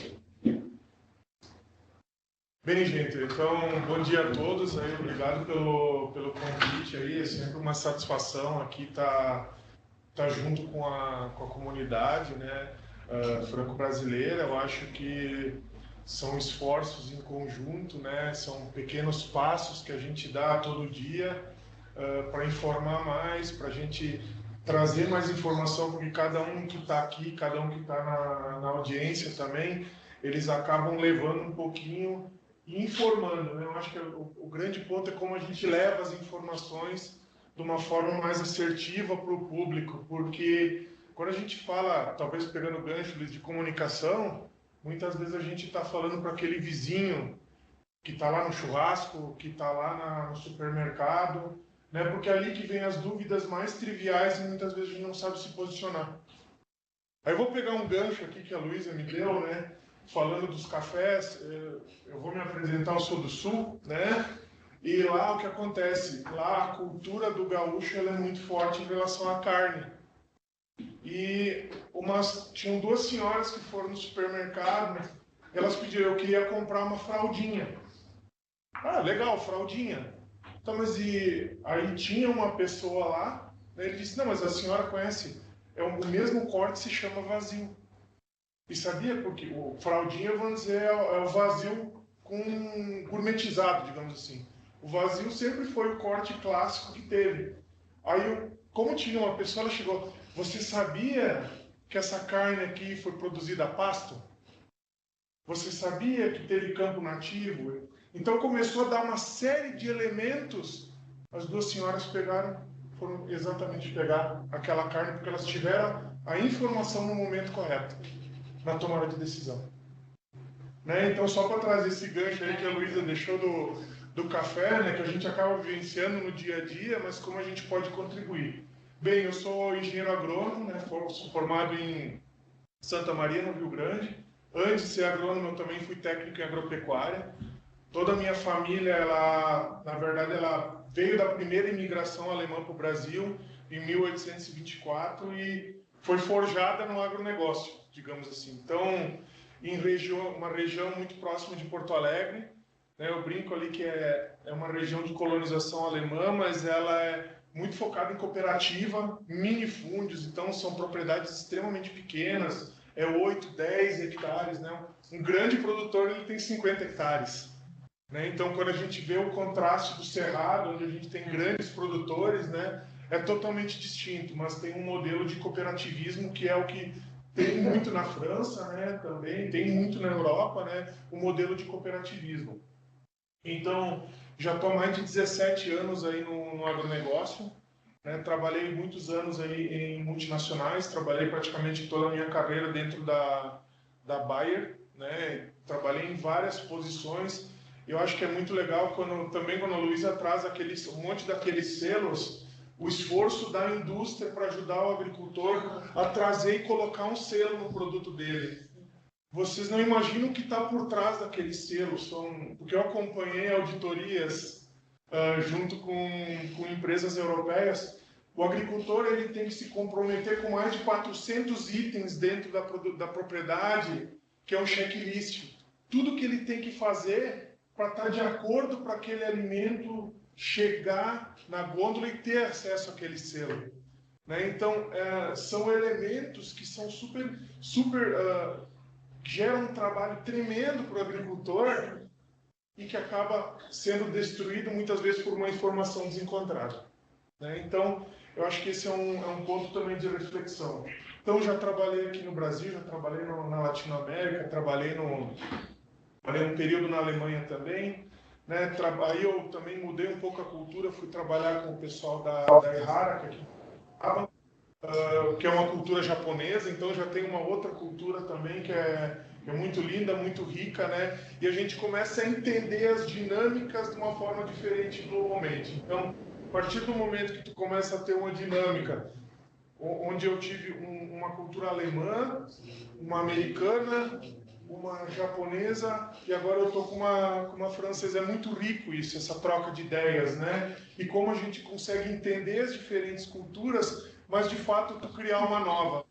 Bem, gente, então, bom dia a todos. Aí, obrigado pelo convite. Aí, é sempre uma satisfação aqui estar junto com a comunidade, né, franco-brasileira. Eu acho que são esforços em conjunto, né, são pequenos passos que a gente dá todo dia para informar mais, para a gente trazer mais informação, porque cada um que está aqui, cada um que está na audiência também, eles acabam levando um pouquinho e informando, né? Eu acho que o grande ponto é como a gente leva as informações de uma forma mais assertiva para o público, porque quando a gente fala, talvez pegando gancho de comunicação, muitas vezes a gente está falando para aquele vizinho que está lá no churrasco, que está lá no supermercado, né? Porque é ali que vem as dúvidas mais triviais e muitas vezes a gente não sabe se posicionar. Aí eu vou pegar um gancho aqui que a Luísa me deu, né? Falando dos cafés, eu vou me apresentar, eu sou do Sul, né? E lá o que acontece? Lá a cultura do gaúcho ela é muito forte em relação à carne. E tinham 2 senhoras que foram no supermercado, elas pediram, eu queria comprar uma fraldinha. Ah, legal, fraldinha. Então, mas aí tinha uma pessoa lá, né, ele disse, não, mas a senhora conhece, o mesmo corte se chama vazio. E sabia porque o fraldinha, vamos dizer, é o vazio gourmetizado, digamos assim. O vazio sempre foi o corte clássico que teve. Aí, como tinha uma pessoa, ela chegou, você sabia que essa carne aqui foi produzida a pasto? Você sabia que teve campo nativo? Então começou a dar uma série de elementos. As 2 senhoras foram exatamente pegar aquela carne, porque elas tiveram a informação no momento correto, na tomada de decisão. Né? Então, só para trazer esse gancho aí que a Luísa deixou do café, né, que a gente acaba vivenciando no dia a dia, mas como a gente pode contribuir. Bem, eu sou engenheiro agrônomo, né, sou formado em Santa Maria, no Rio Grande. Antes de ser agrônomo, eu também fui técnico em agropecuária. Toda a minha família, ela, na verdade, ela veio da primeira imigração alemã para o Brasil, em 1824, e foi forjada no agronegócio, digamos assim. Então, em uma região muito próxima de Porto Alegre, né, eu brinco ali que é uma região de colonização alemã, mas ela é muito focada em cooperativa, minifúndios, então são propriedades extremamente pequenas, 8, 10 hectares, né? Um grande produtor ele tem 50 hectares. Né? Então, quando a gente vê o contraste do Cerrado, onde a gente tem grandes produtores, né, é totalmente distinto, mas tem um modelo de cooperativismo que é o que tem muito na França, né, também, tem muito na Europa, né, o modelo de cooperativismo. Então, já estou há mais de 17 anos aí no agronegócio, né, trabalhei muitos anos aí em multinacionais, trabalhei praticamente toda a minha carreira dentro da Bayer, né, trabalhei em várias posições. Eu acho que é muito legal quando a Luísa traz um monte daqueles selos, o esforço da indústria para ajudar o agricultor a trazer e colocar um selo no produto dele. Vocês não imaginam o que está por trás daqueles selos, porque eu acompanhei auditorias junto com empresas europeias. O agricultor ele tem que se comprometer com mais de 400 itens dentro da propriedade, que é um checklist. Tudo que ele tem que fazer para estar de acordo para aquele alimento chegar na gôndola e ter acesso àquele selo. Né? Então, são elementos que são geram um trabalho tremendo para o agricultor e que acaba sendo destruído muitas vezes por uma informação desencontrada. Né? Então, eu acho que esse é um ponto também de reflexão. Então, já trabalhei aqui no Brasil, já trabalhei na Latinoamérica, trabalhei um período na Alemanha também. Né? Aí eu também mudei um pouco a cultura, fui trabalhar com o pessoal da Ehara, que é uma cultura japonesa, então já tem uma outra cultura também que é muito linda, muito rica, né? E a gente começa a entender as dinâmicas de uma forma diferente globalmente. Então, a partir do momento que tu começa a ter uma dinâmica, onde eu tive uma cultura alemã, uma americana, uma japonesa e agora eu estou com uma francesa. É muito rico isso, essa troca de ideias, né? E como a gente consegue entender as diferentes culturas, mas de fato tu criar uma nova,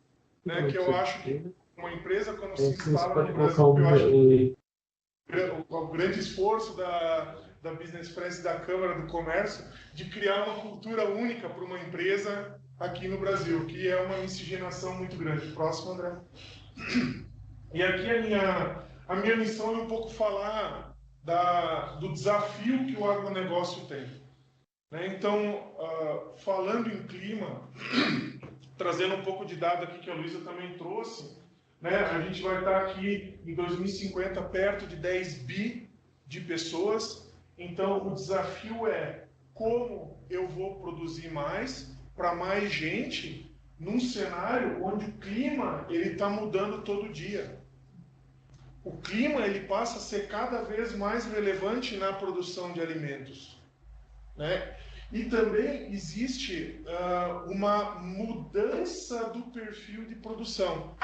né? Que eu acho que uma empresa quando se instala no Brasil, eu acho que o grande esforço da Business France e da Câmara do Comércio de criar uma cultura única para uma empresa aqui no Brasil, que é uma miscigenação muito grande. Próximo, André. E aqui a minha missão é um pouco falar do desafio que o agronegócio tem. Né? Então, falando em clima, trazendo um pouco de dado aqui que a Luísa também trouxe, né? A gente vai estar aqui em 2050 perto de 10 bi de pessoas. Então, o desafio é como eu vou produzir mais para mais gente num cenário onde o clima ele está mudando todo dia. O clima ele passa a ser cada vez mais relevante na produção de alimentos, né? E também existe uma mudança do perfil de produção,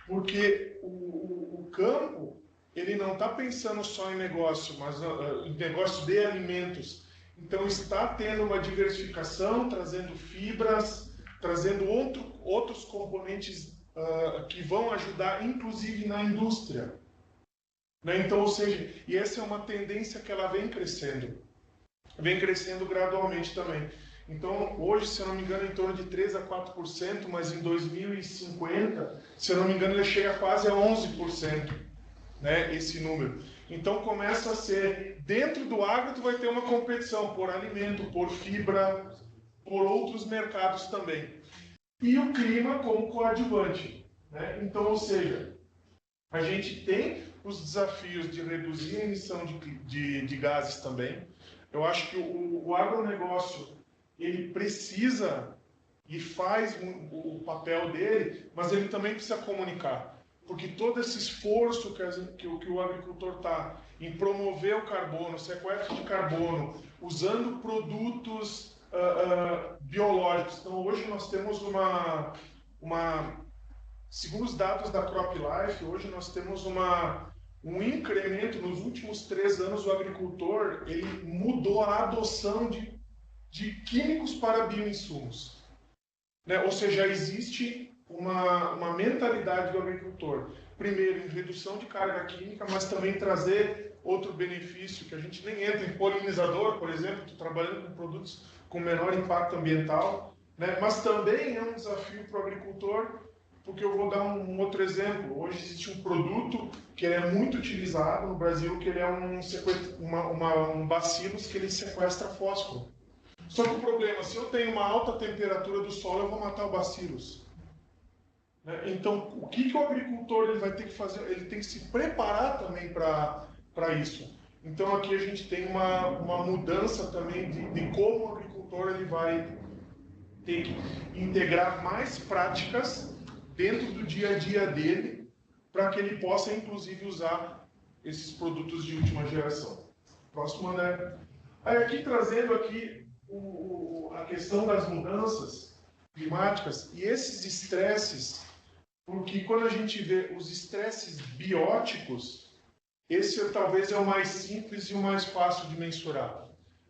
porque o campo ele não está pensando só em negócio, mas em negócio de alimentos. Então está tendo uma diversificação, trazendo fibras, trazendo outros componentes que vão ajudar, inclusive na indústria. Né? Então, ou seja, e essa é uma tendência que ela vem crescendo gradualmente também. Então, hoje, se eu não me engano, em torno de 3 a 4%, mas em 2050, se eu não me engano, ele chega quase a 11%, né, esse número. Então, começa a ser, dentro do agro, tu vai ter uma competição por alimento, por fibra, por outros mercados também. E o clima como coadjuvante. Né? Então, ou seja, a gente tem os desafios de reduzir a emissão de gases também. Eu acho que o agronegócio ele precisa e faz o papel dele, mas ele também precisa comunicar. porque todo esse esforço que o agricultor está em promover o carbono, sequestro de carbono, usando produtos biológicos. Então, hoje nós temos segundo os dados da CropLife, hoje nós temos um incremento. Nos últimos 3 anos, o agricultor ele mudou a adoção de químicos para bioinsumos. Né? Ou seja, existe uma mentalidade do agricultor, primeiro em redução de carga química, mas também trazer outro benefício, que a gente nem entra em polinizador, por exemplo, estou trabalhando com produtos com menor impacto ambiental, né? Mas também é um desafio para o agricultor, porque eu vou dar um outro exemplo. Hoje existe um produto que ele é muito utilizado no Brasil, que ele é um bacillus que ele sequestra fósforo. Só que o problema, se eu tenho uma alta temperatura do solo, eu vou matar o bacillus. Então, o que o agricultor ele vai ter que fazer? Ele tem que se preparar também para isso. Então, aqui a gente tem uma mudança também de como o agricultor ele vai ter que integrar mais práticas dentro do dia a dia dele, para que ele possa, inclusive, usar esses produtos de última geração. Próximo, André. Aí, aqui trazendo aqui a questão das mudanças climáticas e esses estresses, porque quando a gente vê os estresses bióticos, esse talvez é o mais simples e o mais fácil de mensurar.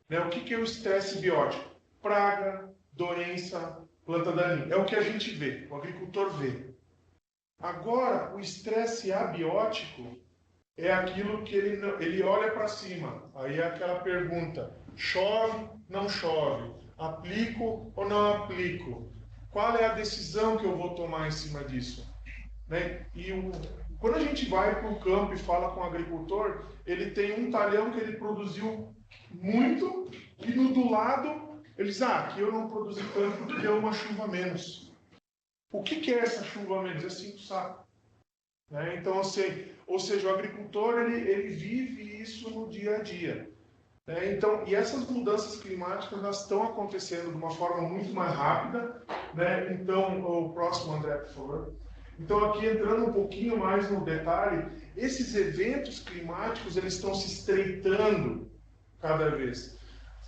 Né? O que é o estresse biótico? Praga, doença, planta daninha. É o que a gente vê, o agricultor vê. Agora, o estresse abiótico é aquilo que ele olha para cima. Aí é aquela pergunta: chove, não chove? Aplico ou não aplico? Qual é a decisão que eu vou tomar em cima disso? Né? Quando a gente vai para o campo e fala com o agricultor, ele tem um talhão que ele produziu muito e do lado ele diz: aqui eu não produzi tanto porque deu uma chuva a menos. O que é essa chuva a menos? É 5 sacos. Né? Então, ou seja, o agricultor ele vive isso no dia a dia. Né? Então, e essas mudanças climáticas elas estão acontecendo de uma forma muito mais rápida. Né? Então, o próximo, André, por favor. Então, aqui entrando um pouquinho mais no detalhe, esses eventos climáticos eles estão se estreitando cada vez.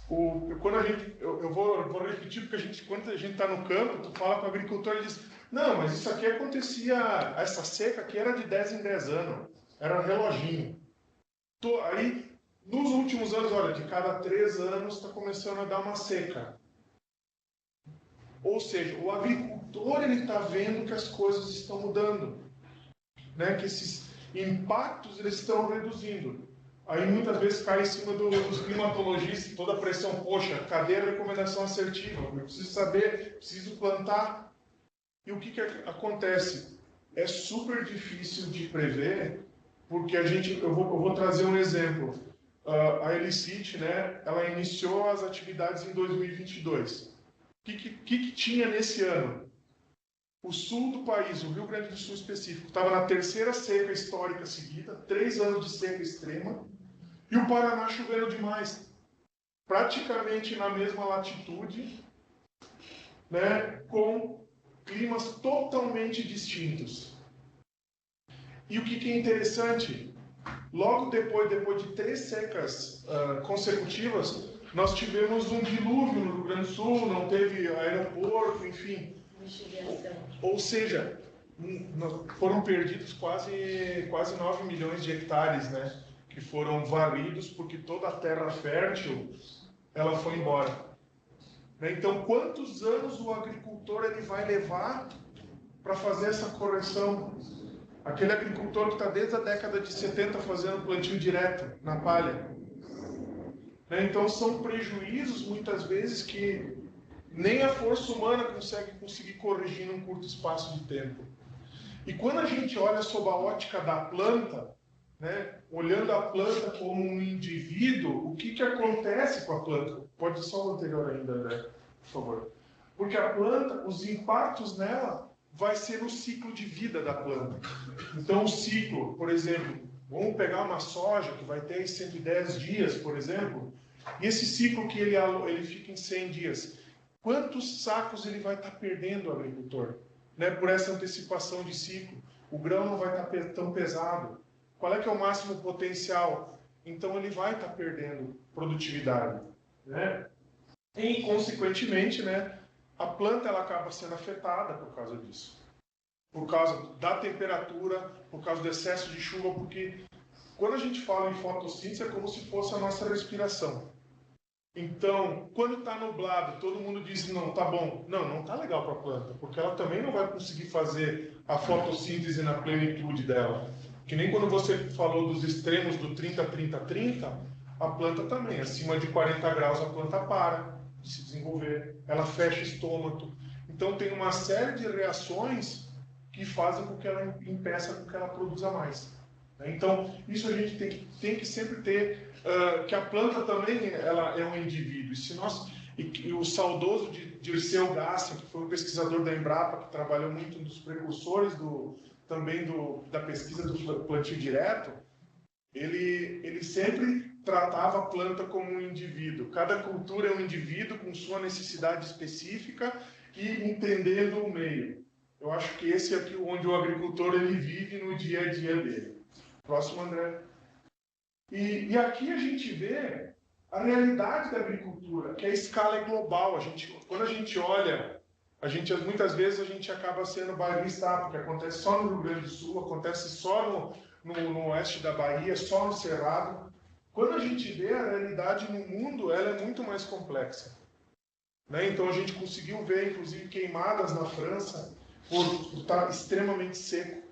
Quando eu vou repetir, porque quando a gente está no campo, tu fala com o agricultor, ele diz: não, mas isso aqui acontecia, essa seca aqui era de 10 em 10 anos, era um reloginho. Aí, nos últimos anos, olha, de cada 3 anos está começando a dar uma seca. Ou seja, o agricultor ele está vendo que as coisas estão mudando, né? Que esses impactos eles estão reduzindo. Aí muitas vezes cai em cima dos climatologistas, toda a pressão: poxa, cadê a recomendação assertiva? Eu preciso saber, preciso plantar. E o que acontece? É super difícil de prever, porque eu vou trazer um exemplo. A Elicit, né, ela iniciou as atividades em 2022. O que tinha nesse ano? O sul do país, o Rio Grande do Sul específico, estava na 3ª seca histórica seguida, 3 anos de seca extrema, e o Paraná chovendo demais, praticamente na mesma latitude, né, com climas totalmente distintos. E o que é interessante, logo depois de 3 secas consecutivas, nós tivemos um dilúvio no Rio Grande do Sul, não teve aeroporto, enfim. Ou seja, foram perdidos quase 9 milhões de hectares, né, que foram varridos porque toda a terra fértil ela foi embora. Então, quantos anos o agricultor ele vai levar para fazer essa correção? Aquele agricultor que está desde a década de 70 fazendo plantio direto na palha. Então, são prejuízos muitas vezes que nem a força humana consegue corrigir num curto espaço de tempo. E quando a gente olha sob a ótica da planta, né, olhando a planta como um indivíduo, o que acontece com a planta? Pode ir só o anterior ainda, André, por favor. Porque a planta, os impactos nela vai ser no ciclo de vida da planta. Então, o ciclo, por exemplo, vamos pegar uma soja que vai ter 110 dias, por exemplo, e esse ciclo que ele fica em 100 dias, quantos sacos ele vai estar perdendo, o agricultor, né, por essa antecipação de ciclo? o grão não vai estar tão pesado. Qual é que é o máximo potencial? Então ele vai estar perdendo produtividade, né? E, consequentemente, né, a planta ela acaba sendo afetada por causa disso. Por causa da temperatura, por causa do excesso de chuva, porque quando a gente fala em fotossíntese é como se fosse a nossa respiração. Então, quando está nublado, todo mundo diz, não, tá bom. Não, não tá legal para a planta, porque ela também não vai conseguir fazer a fotossíntese na plenitude dela. Que nem quando você falou dos extremos do 30-30-30, a planta também, acima de 40 graus a planta para de se desenvolver, ela fecha o estômago. Então tem uma série de reações que fazem com que ela impeça com que ela produza mais. Então, isso a gente tem que sempre ter, que a planta também ela é um indivíduo. E o saudoso de Dirceu Gasser, que foi um pesquisador da Embrapa, que trabalhou muito um dos precursores da pesquisa do plantio direto, ele sempre tratava a planta como um indivíduo. Cada cultura é um indivíduo com sua necessidade específica e entendendo o meio. Eu acho que esse é aqui onde o agricultor ele vive no dia a dia dele. Próximo, André. E aqui a gente vê a realidade da agricultura, que a escala é global. Quando a gente olha, muitas vezes a gente acaba sendo bairrista, porque acontece só no Rio Grande do Sul, acontece só no oeste da Bahia, só no Cerrado. Quando a gente vê a realidade no mundo, ela é muito mais complexa. Né? Então a gente conseguiu ver, inclusive, queimadas na França por estar extremamente seco.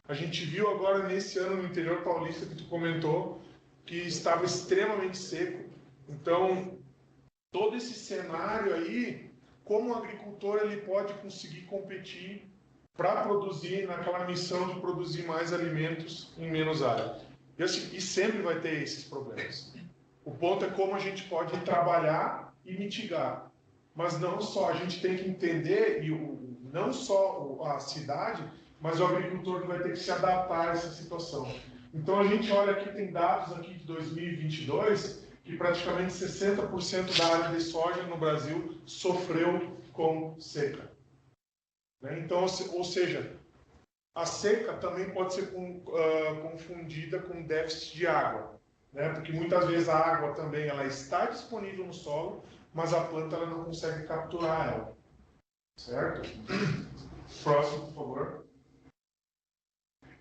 A gente viu agora nesse ano no interior paulista que tu comentou que estava extremamente seco. Então, todo esse cenário aí, como o agricultor ele pode conseguir competir para produzir naquela missão de produzir mais alimentos em menos área. E sempre vai ter esses problemas. O ponto é como a gente pode trabalhar e mitigar. Mas não só, a gente tem que entender, não só a cidade, mas o agricultor que vai ter que se adaptar a essa situação. Então a gente olha aqui, tem dados aqui de 2022, que praticamente 60% da área de soja no Brasil sofreu com seca. Então, ou seja, a seca também pode ser confundida com déficit de água, né? Porque muitas vezes a água também ela está disponível no solo, mas a planta ela não consegue capturar ela. Certo? Próximo, por favor.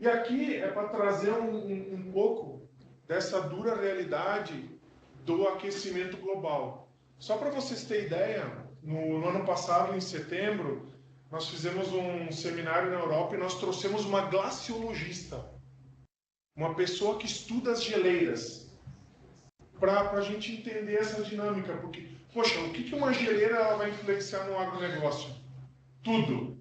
E aqui é para trazer um pouco dessa dura realidade do aquecimento global. Só para vocês terem ideia, no ano passado, em setembro, nós fizemos um seminário na Europa e nós trouxemos uma glaciologista, uma pessoa que estuda as geleiras, para a gente entender essa dinâmica. Porque, poxa, o que uma geleira ela vai influenciar no agronegócio? Tudo.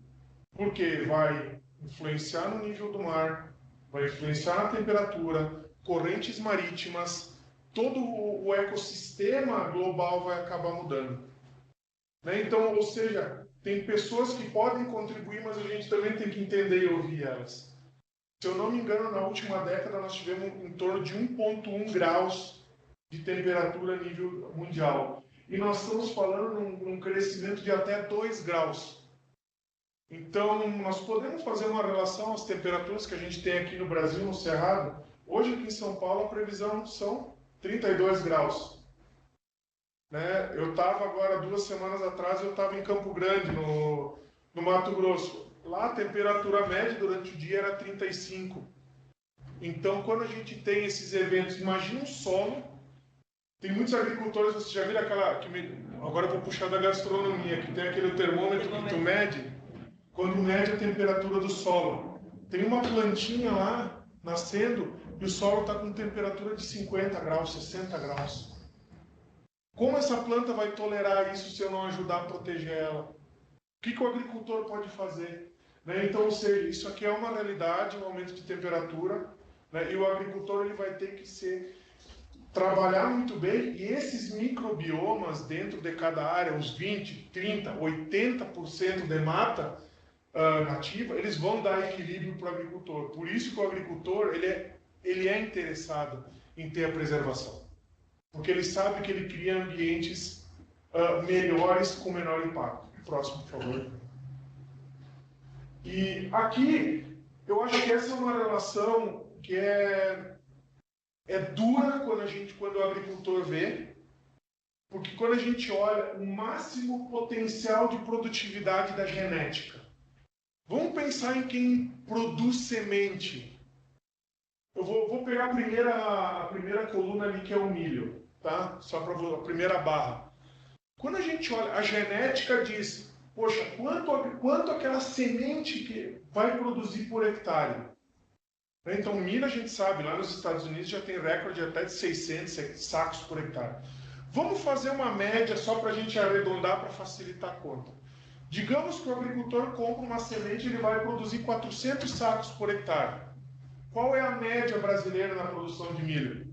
Porque vai influenciar no nível do mar, vai influenciar na temperatura, correntes marítimas, todo o ecossistema global vai acabar mudando. Né? Então, ou seja, tem pessoas que podem contribuir, mas a gente também tem que entender e ouvir elas. Se eu não me engano, na última década nós tivemos em torno de 1,1 graus de temperatura a nível mundial. E nós estamos falando num crescimento de até 2 graus. Então, nós podemos fazer uma relação às temperaturas que a gente tem aqui no Brasil, no Cerrado. Hoje, aqui em São Paulo, a previsão são 32 graus. Né? Eu estava agora, 2 semanas atrás, eu estava em Campo Grande, no Mato Grosso. Lá, a temperatura média durante o dia era 35. Então, quando a gente tem esses eventos, imagina um solo. Tem muitos agricultores, vocês já viram agora eu vou puxar da gastronomia, que tem aquele termômetro que tu mede, quando mede a temperatura do solo. Tem uma plantinha lá, nascendo, e o solo está com temperatura de 50 graus, 60 graus. Como essa planta vai tolerar isso se eu não ajudar a proteger ela? O que o agricultor pode fazer? Né? Então, ou seja, isso aqui é uma realidade, um aumento de temperatura, né? E o agricultor ele vai ter que trabalhar muito bem, e esses microbiomas dentro de cada área, os 20, 30, 80% de mata nativa, eles vão dar equilíbrio para o agricultor. Por isso que o agricultor ele é interessado em ter a preservação. Porque ele sabe que ele cria ambientes melhores com menor impacto. Próximo, por favor. E aqui Eu acho que essa é uma relação que é dura quando o agricultor vê, porque quando a gente olha o máximo potencial de produtividade da genética, vamos pensar em quem produz semente. Eu vou pegar a primeira coluna ali, que é o milho, tá? Só para a primeira barra. Quando a gente olha, a genética diz, poxa, quanto aquela semente que vai produzir por hectare? Então, milho, a gente sabe, lá nos Estados Unidos já tem recorde até de 600 sacos por hectare. Vamos fazer uma média só para a gente arredondar para facilitar a conta. Digamos que o agricultor compra uma semente e ele vai produzir 400 sacos por hectare. Qual é a média brasileira na produção de milho?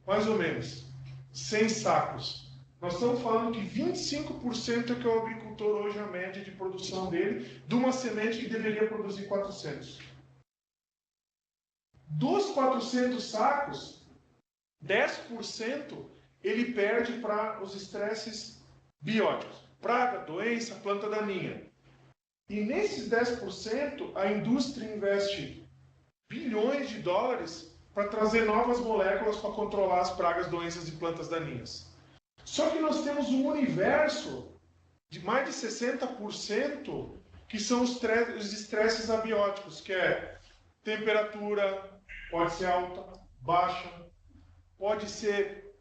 Mais ou menos 100 sacos. Nós estamos falando que 25% é que o agricultor hoje, a média de produção dele, de uma semente que deveria produzir 400. Dos 400 sacos, 10% ele perde para os estresses bióticos. Praga, doença, planta daninha. E nesses 10%, a indústria investe bilhões de dólares para trazer novas moléculas para controlar as pragas, doenças e plantas daninhas. Só que nós temos um universo de mais de 60% que são os estresses abióticos, que é temperatura, pode ser alta, baixa, pode ser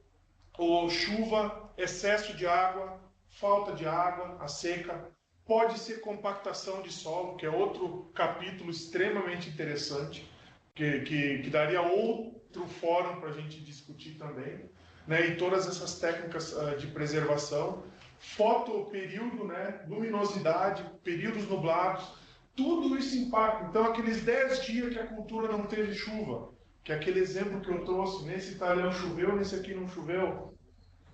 chuva, excesso de água, falta de água, a seca, pode ser compactação de solo, que é outro capítulo extremamente interessante, que daria outro fórum para a gente discutir também, né? E todas essas técnicas de preservação, fotoperíodo, né? Luminosidade, períodos nublados, tudo isso impacta. Então, aqueles 10 dias que a cultura não teve chuva, que é aquele exemplo que eu trouxe, nesse talhão choveu, nesse aqui não choveu.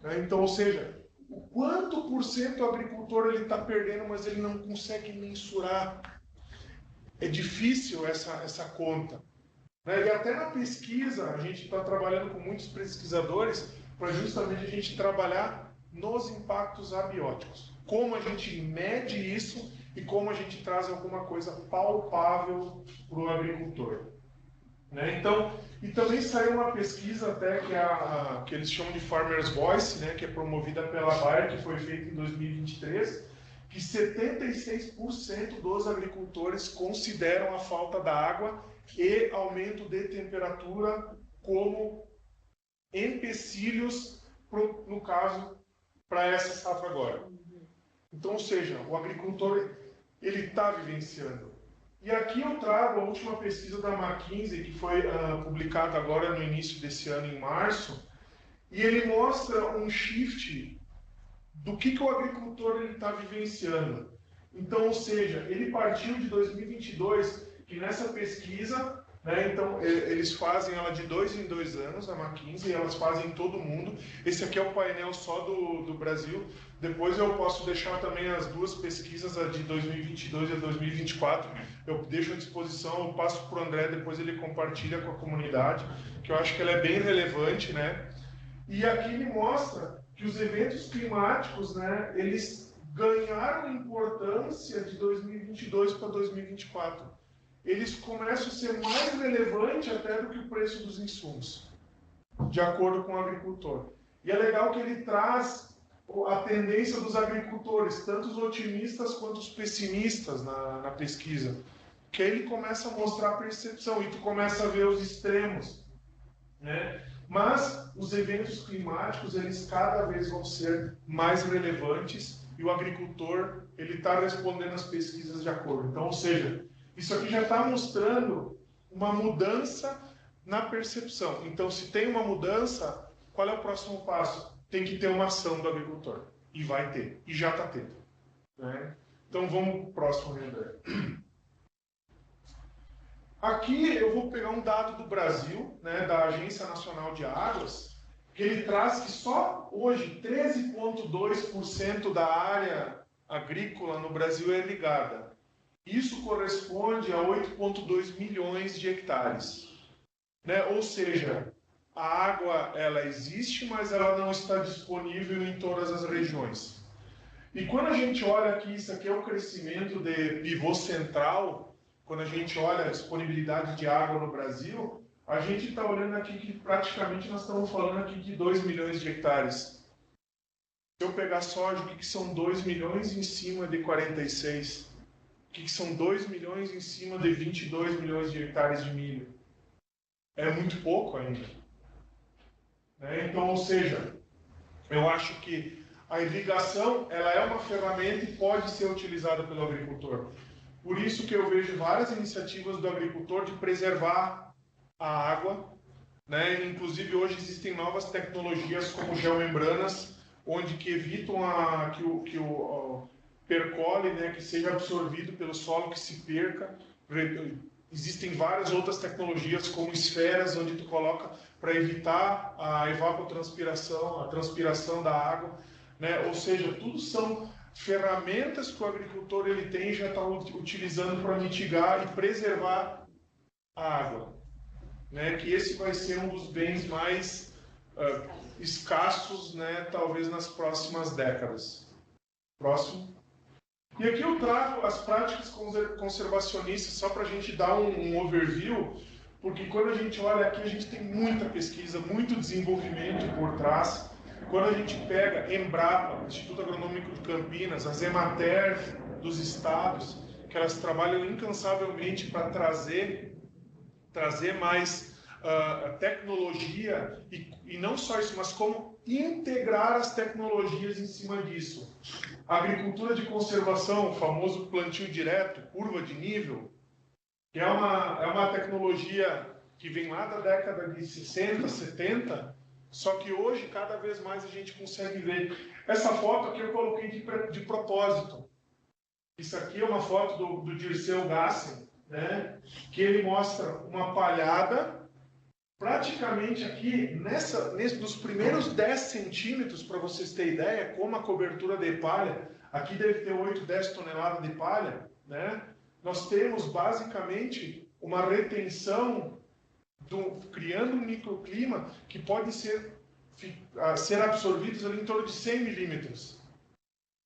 Né? Então, ou seja, o quanto por cento o agricultor está perdendo, mas ele não consegue mensurar. É difícil essa conta. Né? E até na pesquisa, a gente está trabalhando com muitos pesquisadores para justamente a gente trabalhar nos impactos abióticos. Como a gente mede isso e como a gente traz alguma coisa palpável para o agricultor. Né? Então, e também saiu uma pesquisa até que eles chamam de Farmer's Voice, né? Que é promovida pela Bayer, que foi feita em 2023, que 76% dos agricultores consideram a falta da água e aumento de temperatura como empecilhos, no caso, para essa safra agora. Então, ou seja, o agricultor ele está vivenciando. E aqui eu trago a última pesquisa da McKinsey, que foi publicada agora no início desse ano, em março, e ele mostra um shift do que o agricultor está vivenciando. Então, ou seja, ele partiu de 2022, que nessa pesquisa, né, então, eles fazem ela de 2 em 2 anos, a McKinsey, elas fazem em todo mundo. Esse aqui é o painel só do Brasil. Depois eu posso deixar também as duas pesquisas, a de 2022 e a 2024. Eu deixo à disposição, eu passo para o André, depois ele compartilha com a comunidade, que eu acho que ela é bem relevante, né? E aqui ele mostra que os eventos climáticos, né, eles ganharam importância de 2022 para 2024. Eles começam a ser mais relevantes até do que o preço dos insumos, de acordo com o agricultor. E é legal que ele traz a tendência dos agricultores, tanto os otimistas quanto os pessimistas na pesquisa, que aí ele começa a mostrar a percepção e tu começa a ver os extremos, né? Mas os eventos climáticos, eles cada vez vão ser mais relevantes e o agricultor, ele está respondendo as pesquisas de acordo. Então, ou seja, isso aqui já está mostrando uma mudança na percepção. Então, se tem uma mudança, qual é o próximo passo? Tem que ter uma ação do agricultor. E vai ter. E já está tendo. Né? Então, vamos para o próximo, André. Aqui eu vou pegar um dado do Brasil, né, da Agência Nacional de Águas, que ele traz que só hoje 13,2% da área agrícola no Brasil é irrigada. Isso corresponde a 8,2 milhões de hectares. Né? Ou seja, a água ela existe, mas ela não está disponível em todas as regiões. E quando a gente olha aqui, isso aqui é o crescimento de pivô central, quando a gente olha a disponibilidade de água no Brasil, a gente está olhando aqui que praticamente nós estamos falando aqui de 2 milhões de hectares. Se eu pegar soja, o que são 2 milhões em cima de 46? O que são 2 milhões em cima de 22 milhões de hectares de milho? É muito pouco ainda. Né? Então, ou seja, eu acho que a irrigação ela é uma ferramenta e pode ser utilizada pelo agricultor. Por isso que eu vejo várias iniciativas do agricultor de preservar a água, né? Inclusive hoje existem novas tecnologias como geomembranas, onde que evitam que o percole, né, que seja absorvido pelo solo, que se perca. Existem várias outras tecnologias como esferas, onde tu coloca para evitar a evapotranspiração, a transpiração da água, né? Ou seja, tudo são ferramentas que o agricultor ele tem e já está utilizando para mitigar e preservar a água, né? Que esse vai ser um dos bens mais escassos, né? Talvez nas próximas décadas. Próximo. E aqui eu trago as práticas conservacionistas só para a gente dar um overview, porque quando a gente olha aqui a gente tem muita pesquisa, muito desenvolvimento por trás. Quando a gente pega Embrapa, Instituto Agronômico de Campinas, as Emater dos estados, que elas trabalham incansavelmente para trazer mais tecnologia, e não só isso, mas como integrar as tecnologias em cima disso. A agricultura de conservação, o famoso plantio direto, curva de nível, que é uma tecnologia que vem lá da década de 60, 70, só que hoje cada vez mais a gente consegue ver. Essa foto aqui eu coloquei de propósito. Isso aqui é uma foto do Dirceu Gassen, né, que ele mostra uma palhada, praticamente aqui, nos primeiros 10 centímetros, para vocês terem ideia, como a cobertura de palha, aqui deve ter 8, 10 toneladas de palha, né? Nós temos basicamente uma retenção, criando um microclima que pode ser absorvidos ali em torno de 100 milímetros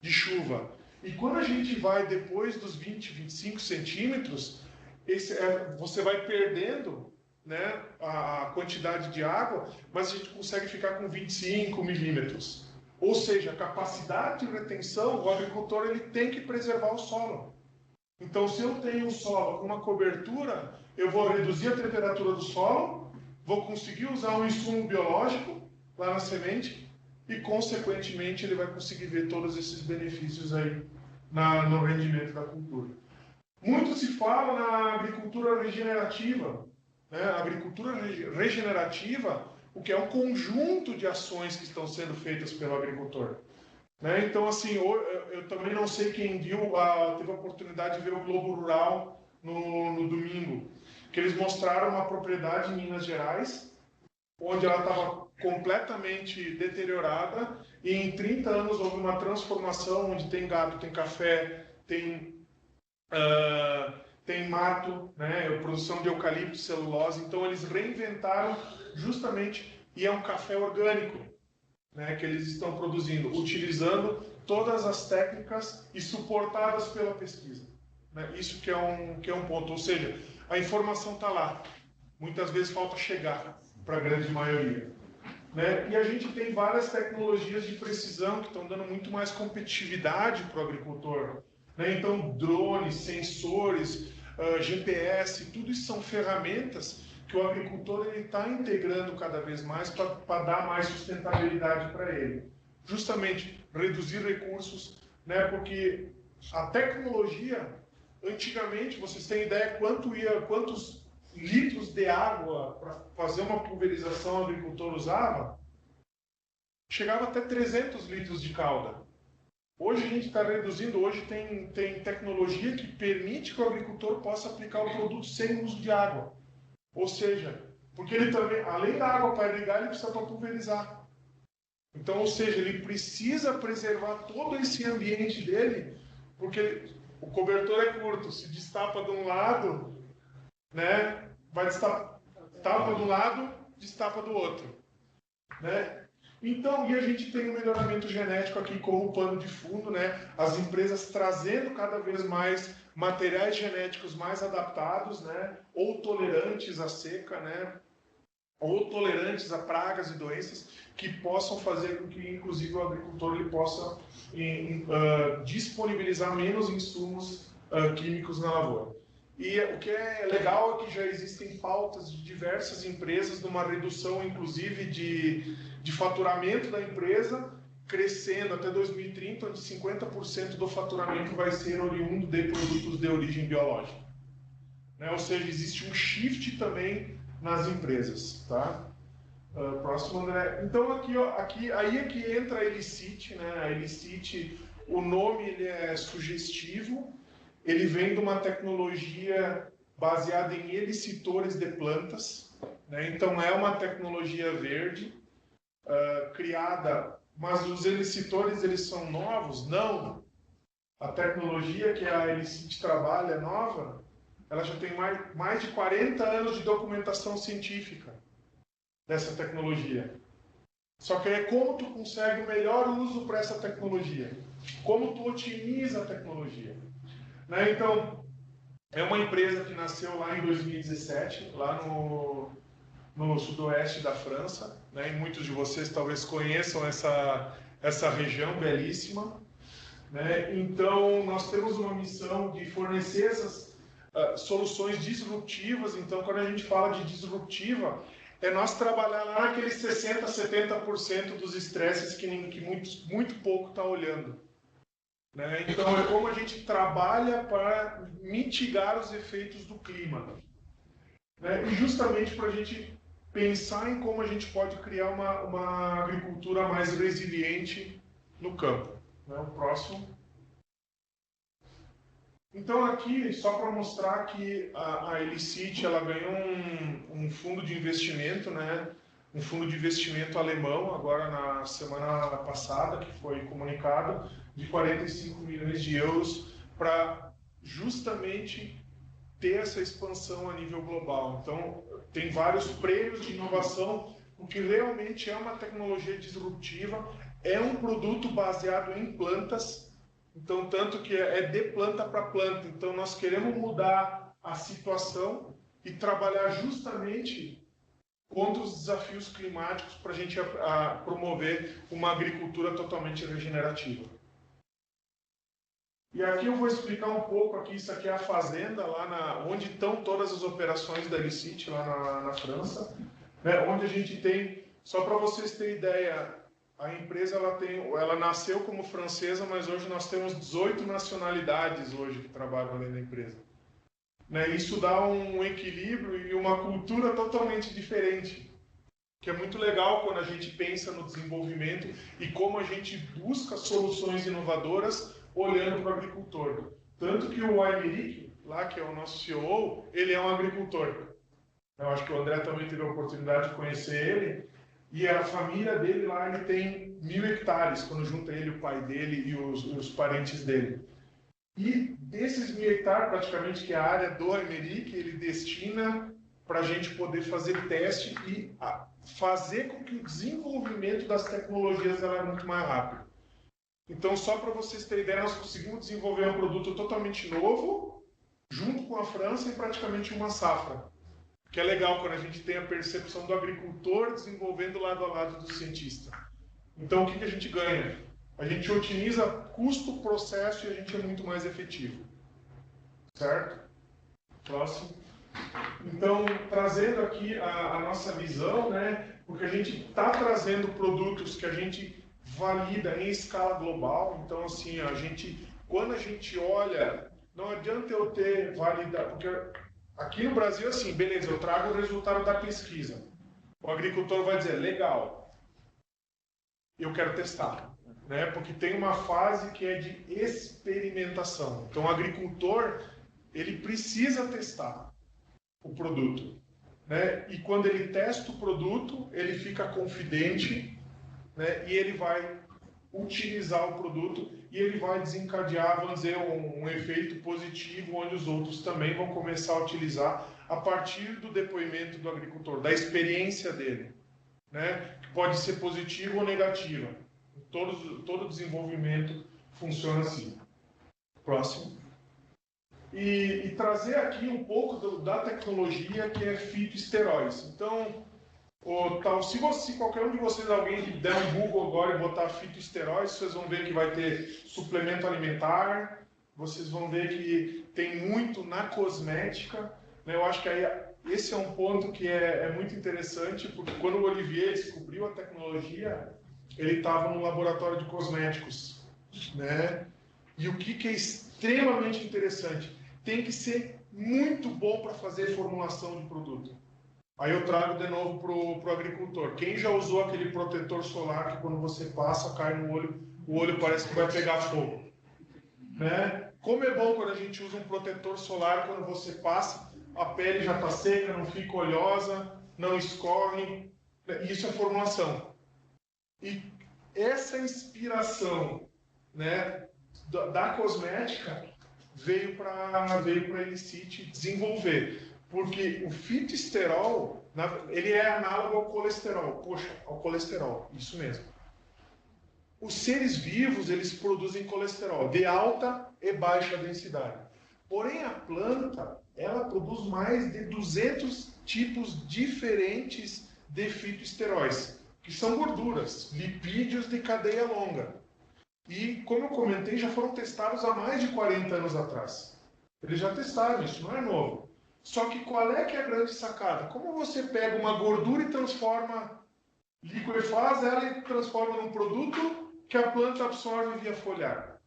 de chuva. E quando a gente vai depois dos 20, 25 centímetros, você vai perdendo, né, a quantidade de água, mas a gente consegue ficar com 25 milímetros. Ou seja, a capacidade de retenção, o agricultor ele tem que preservar o solo. Então, se eu tenho um solo com uma cobertura, eu vou reduzir a temperatura do solo, vou conseguir usar um insumo biológico lá na semente e, consequentemente, ele vai conseguir ver todos esses benefícios aí no rendimento da cultura. Muito se fala na agricultura regenerativa. Né? A agricultura regenerativa, o que é um conjunto de ações que estão sendo feitas pelo agricultor. Né? Então, assim, eu também não sei quem teve a oportunidade de ver o Globo Rural no domingo, que eles mostraram uma propriedade em Minas Gerais, onde ela estava completamente deteriorada, e em 30 anos houve uma transformação, onde tem gado, tem café, tem mato, né, produção de eucalipto, celulose. Então eles reinventaram justamente, e é um café orgânico, né, que eles estão produzindo, utilizando todas as técnicas e suportadas pela pesquisa. Né? Isso que é um ponto, ou seja, a informação está lá. Muitas vezes falta chegar para a grande maioria. Né? E a gente tem várias tecnologias de precisão que estão dando muito mais competitividade para o agricultor. Né? Então, drones, sensores, GPS, tudo isso são ferramentas que o agricultor está integrando cada vez mais para dar mais sustentabilidade para ele. Justamente reduzir recursos, né? Porque a tecnologia, antigamente, vocês têm ideia quantos litros de água para fazer uma pulverização o agricultor usava? Chegava até 300 litros de calda. Hoje a gente está reduzindo, hoje tem tecnologia que permite que o agricultor possa aplicar o produto sem uso de água. Ou seja, porque ele também, além da água para irrigar, ele precisa para pulverizar. Então, ou seja, ele precisa preservar todo esse ambiente dele, porque o cobertor é curto, se destapa de um lado, né, vai destapa de um lado, destapa do outro. Né? Então, e a gente tem o melhoramento genético aqui como pano de fundo, né? As empresas trazendo cada vez mais materiais genéticos mais adaptados, né? Ou tolerantes à seca, né? Ou tolerantes a pragas e doenças que possam fazer com que, inclusive, o agricultor ele possa disponibilizar menos insumos químicos na lavoura. E o que é legal é que já existem pautas de diversas empresas de uma redução, inclusive, de faturamento da empresa, crescendo até 2030, onde 50% do faturamento vai ser oriundo de produtos de origem biológica. Né? Ou seja, existe um shift também nas empresas. Tá? Próximo, André. Então, aí é que entra a Elicit. Né? A Elicit, o nome ele é sugestivo. Ele vem de uma tecnologia baseada em elicitores de plantas, né? Então é uma tecnologia verde criada, mas os elicitores eles são novos? Não. A tecnologia que a Elicit trabalha é nova, ela já tem mais de 40 anos de documentação científica dessa tecnologia. Só que é como tu consegue o melhor uso para essa tecnologia, como tu otimiza a tecnologia. Né? Então, é uma empresa que nasceu lá em 2017, lá no sudoeste da França. Né? E muitos de vocês talvez conheçam essa região belíssima. Né? Então, nós temos uma missão de fornecer essas soluções disruptivas. Então, quando a gente fala de disruptiva, é nós trabalhar lá naqueles 60%, 70% dos estresses que muito pouco está olhando. Né? Então, é como a gente trabalha para mitigar os efeitos do clima. Né? E justamente para a gente pensar em como a gente pode criar uma agricultura mais resiliente no campo. Né? O próximo. Então, aqui, só para mostrar que a Elicit ela ganhou um fundo de investimento, né? Um fundo de investimento alemão, agora na semana passada, que foi comunicado, de 45 milhões de euros para justamente ter essa expansão a nível global. Então, tem vários prêmios de inovação, porque realmente é uma tecnologia disruptiva, é um produto baseado em plantas, então, tanto que é de planta para planta. Então, nós queremos mudar a situação e trabalhar justamente contra os desafios climáticos para a gente promover uma agricultura totalmente regenerativa. E aqui eu vou explicar um pouco, aqui, isso aqui é a fazenda, lá onde estão todas as operações da Elicit, lá na França, né, onde a gente tem, só para vocês terem ideia, a empresa ela nasceu como francesa, mas hoje nós temos 18 nacionalidades hoje que trabalham ali na empresa. Né, isso dá um equilíbrio e uma cultura totalmente diferente, que é muito legal quando a gente pensa no desenvolvimento e como a gente busca soluções inovadoras olhando para o agricultor. Tanto que o Aymeric, lá que é o nosso CEO, ele é um agricultor. Eu acho que o André também teve a oportunidade de conhecer ele. E a família dele lá, ele tem 1.000 hectares, quando junta ele, o pai dele e os parentes dele. E desses 1.000 hectares, praticamente, que é a área do Aymeric, ele destina para a gente poder fazer teste e fazer com que o desenvolvimento das tecnologias ela é muito mais rápido. Então, só para vocês terem ideia, nós conseguimos desenvolver um produto totalmente novo, junto com a França, em praticamente uma safra. Que é legal quando a gente tem a percepção do agricultor desenvolvendo lado a lado do cientista. Então, o que a gente ganha? A gente otimiza custo, processo e a gente é muito mais efetivo. Certo? Próximo. Então, trazendo aqui a nossa visão, né? Porque a gente está trazendo produtos que a gente valida em escala global. Então, assim, quando a gente olha, não adianta eu ter validado, porque aqui no Brasil, assim, beleza, eu trago o resultado da pesquisa. O agricultor vai dizer, legal, eu quero testar. Né? Porque tem uma fase que é de experimentação. Então, o agricultor, ele precisa testar o produto. Né? E quando ele testa o produto, ele fica confidente, né? E ele vai utilizar o produto e ele vai desencadear, vamos dizer, um efeito positivo, onde os outros também vão começar a utilizar a partir do depoimento do agricultor, da experiência dele. né? Que pode ser positiva ou negativa. Todo desenvolvimento funciona assim. Próximo. E trazer aqui um pouco da tecnologia que é fitoesteróis. Então, se qualquer um de vocês, alguém que der um Google agora e botar fitoesteróis, vocês vão ver que vai ter suplemento alimentar, vocês vão ver que tem muito na cosmética, né? Eu acho que aí esse é um ponto que é muito interessante, porque quando o Olivier descobriu a tecnologia, ele estava no laboratório de cosméticos, né? E o que é extremamente interessante, tem que ser muito bom para fazer formulação de produto. Aí eu trago de novo para o agricultor. Quem já usou aquele protetor solar que quando você passa, cai no olho, o olho parece que vai pegar fogo, né? Como é bom quando a gente usa um protetor solar, quando você passa, a pele já está seca, não fica oleosa, não escorre. Isso é formulação. E essa inspiração, né, da cosmética veio para a Elicit desenvolver. Porque o fitoesterol, ele é análogo ao colesterol. Poxa, ao colesterol, isso mesmo. Os seres vivos, eles produzem colesterol de alta e baixa densidade. Porém, a planta, ela produz mais de 200 tipos diferentes de fitoesteróis, que são gorduras, lipídios de cadeia longa. E, como eu comentei, já foram testados há mais de 40 anos atrás. Eles já testaram, isso não é novo. Só que qual é que é a grande sacada? Como você pega uma gordura e transforma, liquefaz ela e transforma num produto que a planta absorve via folhar.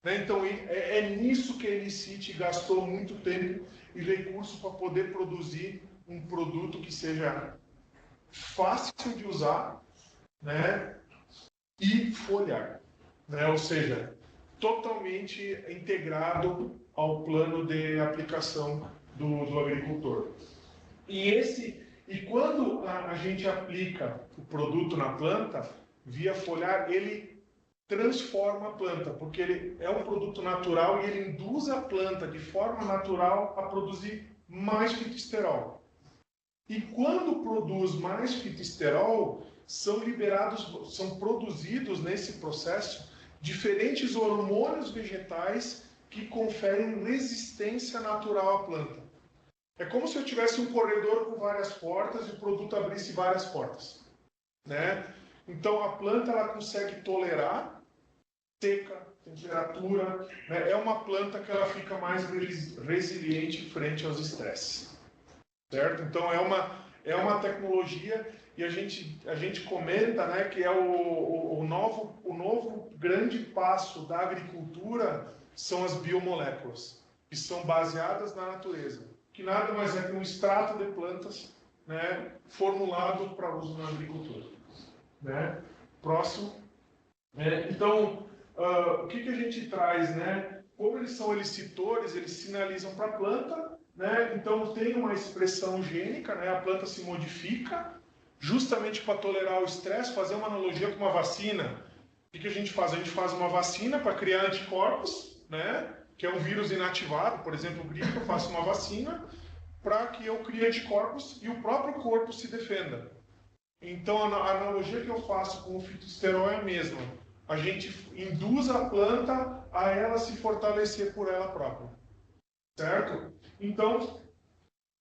Né? Então é nisso que a Elicit gastou muito tempo e recurso para poder produzir um produto que seja fácil de usar, né? E folhar. Né? Ou seja, totalmente integrado ao plano de aplicação do agricultor. E quando a gente aplica o produto na planta, via folhar, ele transforma a planta, porque ele é um produto natural e ele induz a planta de forma natural a produzir mais fitoesterol. E quando produz mais fitoesterol, são produzidos nesse processo diferentes hormônios vegetais que conferem resistência natural à planta. É como se eu tivesse um corredor com várias portas e o produto abrisse várias portas, né? Então a planta ela consegue tolerar seca, temperatura, né? É uma planta que ela fica mais resiliente frente aos estresses, certo? Então é uma tecnologia e a gente comenta, né, que é o novo grande passo da agricultura são as biomoléculas, que são baseadas na natureza, que nada mais é que um extrato de plantas, né, formulado para uso na agricultura. Né? Próximo. Então, o que a gente traz? Né? Como eles são elicitores, eles sinalizam para a planta, né? Então tem uma expressão gênica, né? A planta se modifica justamente para tolerar o estresse, fazer uma analogia com uma vacina. O que a gente faz? A gente faz uma vacina para criar anticorpos, né? Que é um vírus inativado, por exemplo, o gripe, eu faço uma vacina para que eu crie anticorpos e o próprio corpo se defenda. Então, a analogia que eu faço com o fitoesterol é a mesma. A gente induz a planta a ela se fortalecer por ela própria. Certo? Então,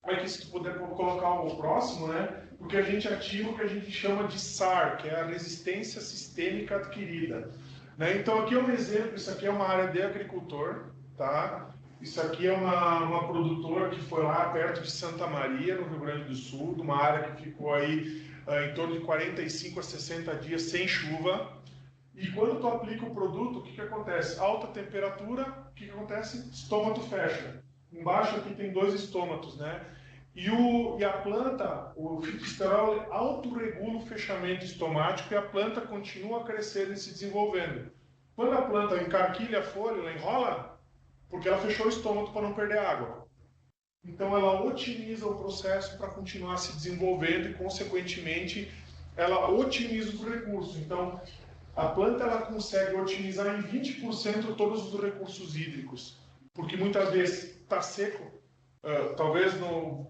aqui se tu puder colocar o próximo, né? Porque a gente ativa o que a gente chama de SAR, que é a resistência sistêmica adquirida. Né? Então, aqui é um exemplo, isso aqui é uma área de agricultor, tá? Isso aqui é uma produtora que foi lá perto de Santa Maria, no Rio Grande do Sul, de uma área que ficou aí em torno de 45 a 60 dias sem chuva. E quando tu aplica o produto, o que acontece? Alta temperatura, o que acontece? Estômago fecha. Embaixo aqui tem 2 estômatos, né? E a planta, o fitoesterol, autorregula o fechamento estomático e a planta continua crescendo e se desenvolvendo. Quando a planta encarquilha a folha, ela enrola, porque ela fechou o estômago para não perder água. Então ela otimiza o processo para continuar se desenvolvendo e, consequentemente, ela otimiza os recursos. Então, a planta ela consegue otimizar em 20% todos os recursos hídricos, porque muitas vezes está seco. Talvez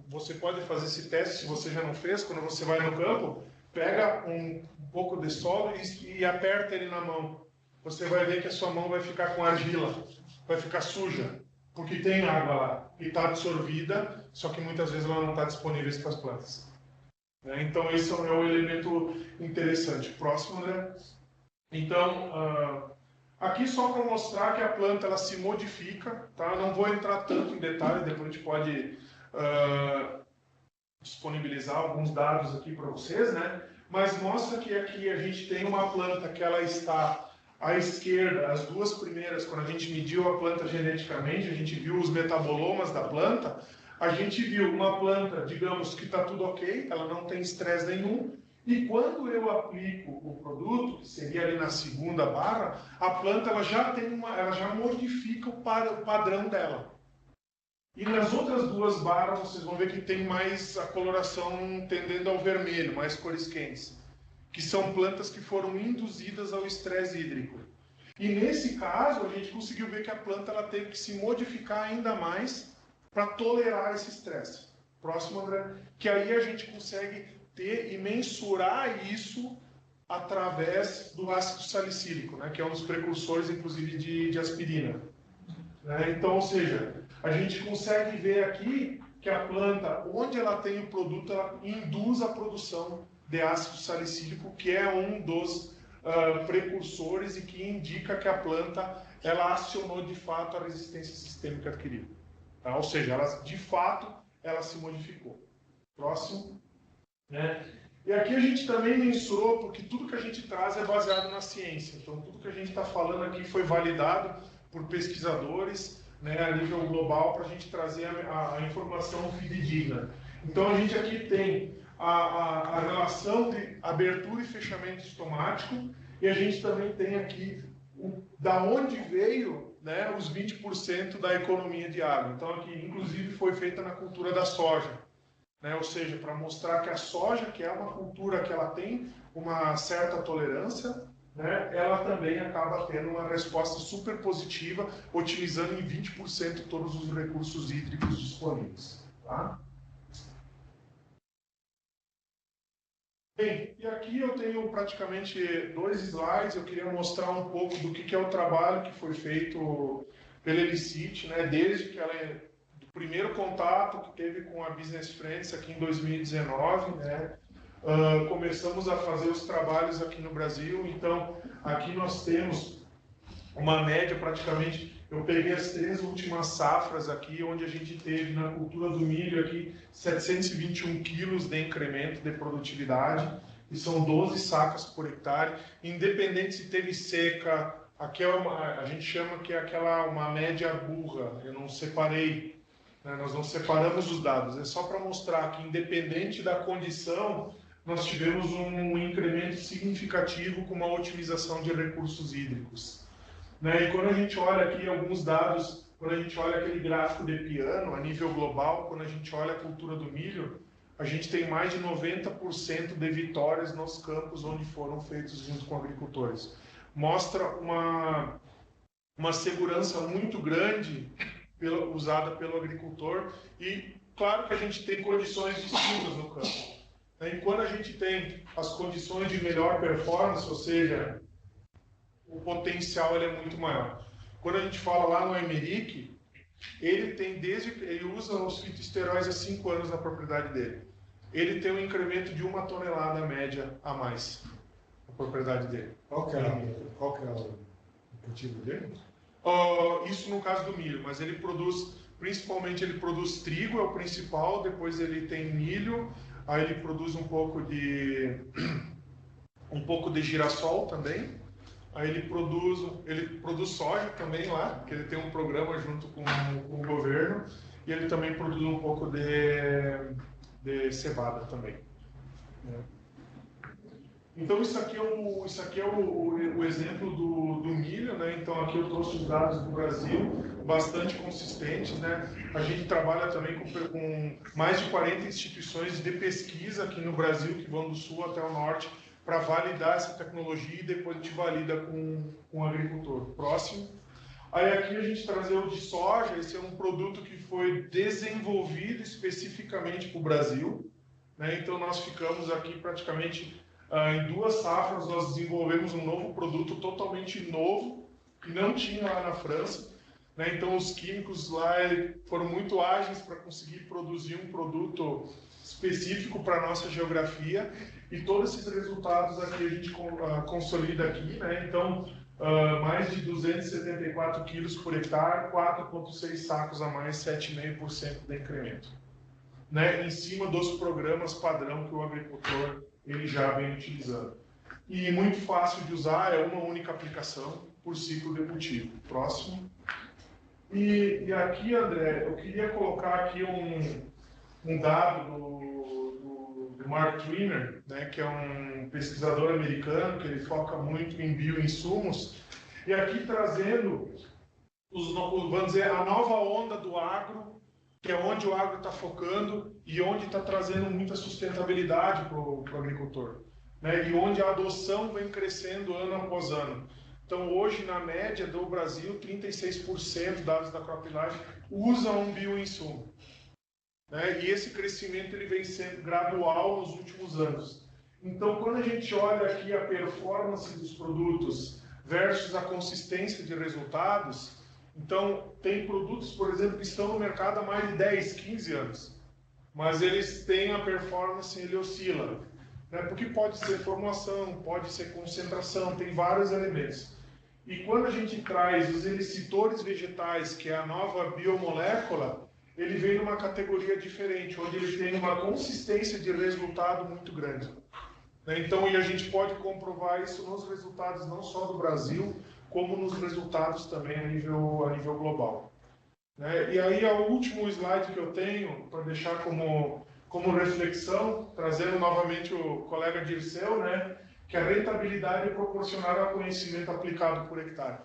você pode fazer esse teste, se você já não fez, quando você vai no campo, pega um pouco de solo e aperta ele na mão. Você vai ver que a sua mão vai ficar com argila, vai ficar suja, porque tem água lá e está absorvida, só que muitas vezes ela não está disponível para as plantas. Então esse é um elemento interessante. Próximo, André. Então, aqui só para mostrar que a planta ela se modifica, tá? Não vou entrar tanto em detalhes, depois a gente pode disponibilizar alguns dados aqui para vocês, né? Mas mostra que aqui a gente tem uma planta que ela está à esquerda, as duas primeiras, quando a gente mediu a planta geneticamente, a gente viu os metabolomas da planta, a gente viu uma planta, digamos, que está tudo ok, ela não tem estresse nenhum, e quando eu aplico o produto, que seria ali na segunda barra, a planta ela já modifica o padrão dela. E nas outras duas barras, vocês vão ver que tem mais a coloração tendendo ao vermelho, mais cores quentes, que são plantas que foram induzidas ao estresse hídrico. E nesse caso, a gente conseguiu ver que a planta ela teve que se modificar ainda mais para tolerar esse estresse. Próximo, André. Que aí a gente consegue ter e mensurar isso através do ácido salicílico, né, que é um dos precursores, inclusive, de aspirina. Então, ou seja, a gente consegue ver aqui que a planta, onde ela tem o produto, ela induz a produção de ácido salicílico, que é um dos precursores e que indica que a planta ela acionou de fato a resistência sistêmica adquirida. Tá? Ou seja, ela, de fato, ela se modificou. Próximo. E aqui a gente também mensurou, porque tudo que a gente traz é baseado na ciência. Então, tudo que a gente está falando aqui foi validado por pesquisadores, né, a nível global, para a gente trazer a informação fidedigna. Então, a gente aqui tem a relação de abertura e fechamento estomático, e a gente também tem aqui da onde veio, né, os 20% da economia de água. Então, aqui, inclusive, foi feita na cultura da soja. Né? Ou seja, para mostrar que a soja, que é uma cultura que ela tem uma certa tolerância, né, ela também acaba tendo uma resposta super positiva, otimizando em 20% todos os recursos hídricos disponíveis. Tá? Bem, e aqui eu tenho praticamente 2 slides, eu queria mostrar um pouco do que é o trabalho que foi feito pela Elicit, né, desde que ela do primeiro contato que teve com a Business Friends aqui em 2019, né, começamos a fazer os trabalhos aqui no Brasil. Então, aqui nós temos uma média praticamente, eu peguei as 3 últimas safras aqui, onde a gente teve na cultura do milho aqui 721 quilos de incremento de produtividade, e são 12 sacas por hectare, independente se teve seca, aqui é a gente chama que é uma média burra, eu não separei, né, nós não separamos os dados, é só para mostrar que independente da condição, nós tivemos um incremento significativo com uma otimização de recursos hídricos. Né? E quando a gente olha aqui alguns dados, quando a gente olha aquele gráfico de piano, a nível global, quando a gente olha a cultura do milho, a gente tem mais de 90% de vitórias nos campos onde foram feitos junto com agricultores. Mostra uma segurança muito grande usada pelo agricultor e, claro que a gente tem condições distintas no campo. E quando a gente tem as condições de melhor performance, ou seja, o potencial ele é muito maior. Quando a gente fala lá no Emeric, ele usa os fitoesteróis há 5 anos na propriedade dele. Ele tem um incremento de 1 tonelada média a mais na propriedade dele. Qual que é o motivo dele? Isso no caso do milho, mas ele produz, principalmente ele produz trigo, é o principal, depois ele tem milho, aí ele produz um pouco de girassol também, aí ele produz soja também lá, que ele tem um programa junto com o governo, e ele também produz um pouco de cevada também. Então isso aqui é o exemplo do milho, né? Então aqui eu trouxe os dados do Brasil, bastante consistentes, né? A gente trabalha também com mais de 40 instituições de pesquisa aqui no Brasil, que vão do sul até o norte, para validar essa tecnologia, e depois a gente valida com o agricultor. Próximo. Aí aqui a gente trazia o de soja, esse é um produto que foi desenvolvido especificamente para o Brasil, né? Então nós ficamos aqui praticamente Em 2 safras nós desenvolvemos um novo produto totalmente novo, que não tinha lá na França, né? Então os químicos lá foram muito ágeis para conseguir produzir um produto específico para a nossa geografia, e todos esses resultados aqui a gente consolida aqui, né? Então mais de 274 quilos por hectare, 4,6 sacos a mais, 7,5% de incremento, né? Em cima dos programas padrão que o agricultor ele já vem utilizando. E muito fácil de usar, é uma única aplicação por ciclo de cultivo. Próximo. E aqui, André, eu queria colocar aqui um dado do Mark Twiner, né, que é um pesquisador americano, que ele foca muito em bioinsumos, e aqui trazendo, vamos dizer, a nova onda do agro, que é onde o agro está focando e onde está trazendo muita sustentabilidade para o agricultor, né? E onde a adoção vem crescendo ano após ano. Então, hoje, na média do Brasil, 36%, dados da CropLife, usam um bioinsumo, né? E esse crescimento ele vem sendo gradual nos últimos anos. Então, quando a gente olha aqui a performance dos produtos versus a consistência de resultados, então, tem produtos, por exemplo, que estão no mercado há mais de 10, 15 anos, mas eles têm a performance, ele oscila, né? Porque pode ser formulação, pode ser concentração, tem vários elementos. E quando a gente traz os elicitores vegetais, que é a nova biomolécula, ele vem numa categoria diferente, onde ele tem uma consistência de resultado muito grande, né? Então, e a gente pode comprovar isso nos resultados não só do Brasil, como nos resultados também a nível global, né? E aí, o último slide que eu tenho, para deixar como reflexão, trazendo novamente o colega Dirceu, né, que a rentabilidade é proporcional ao conhecimento aplicado por hectare,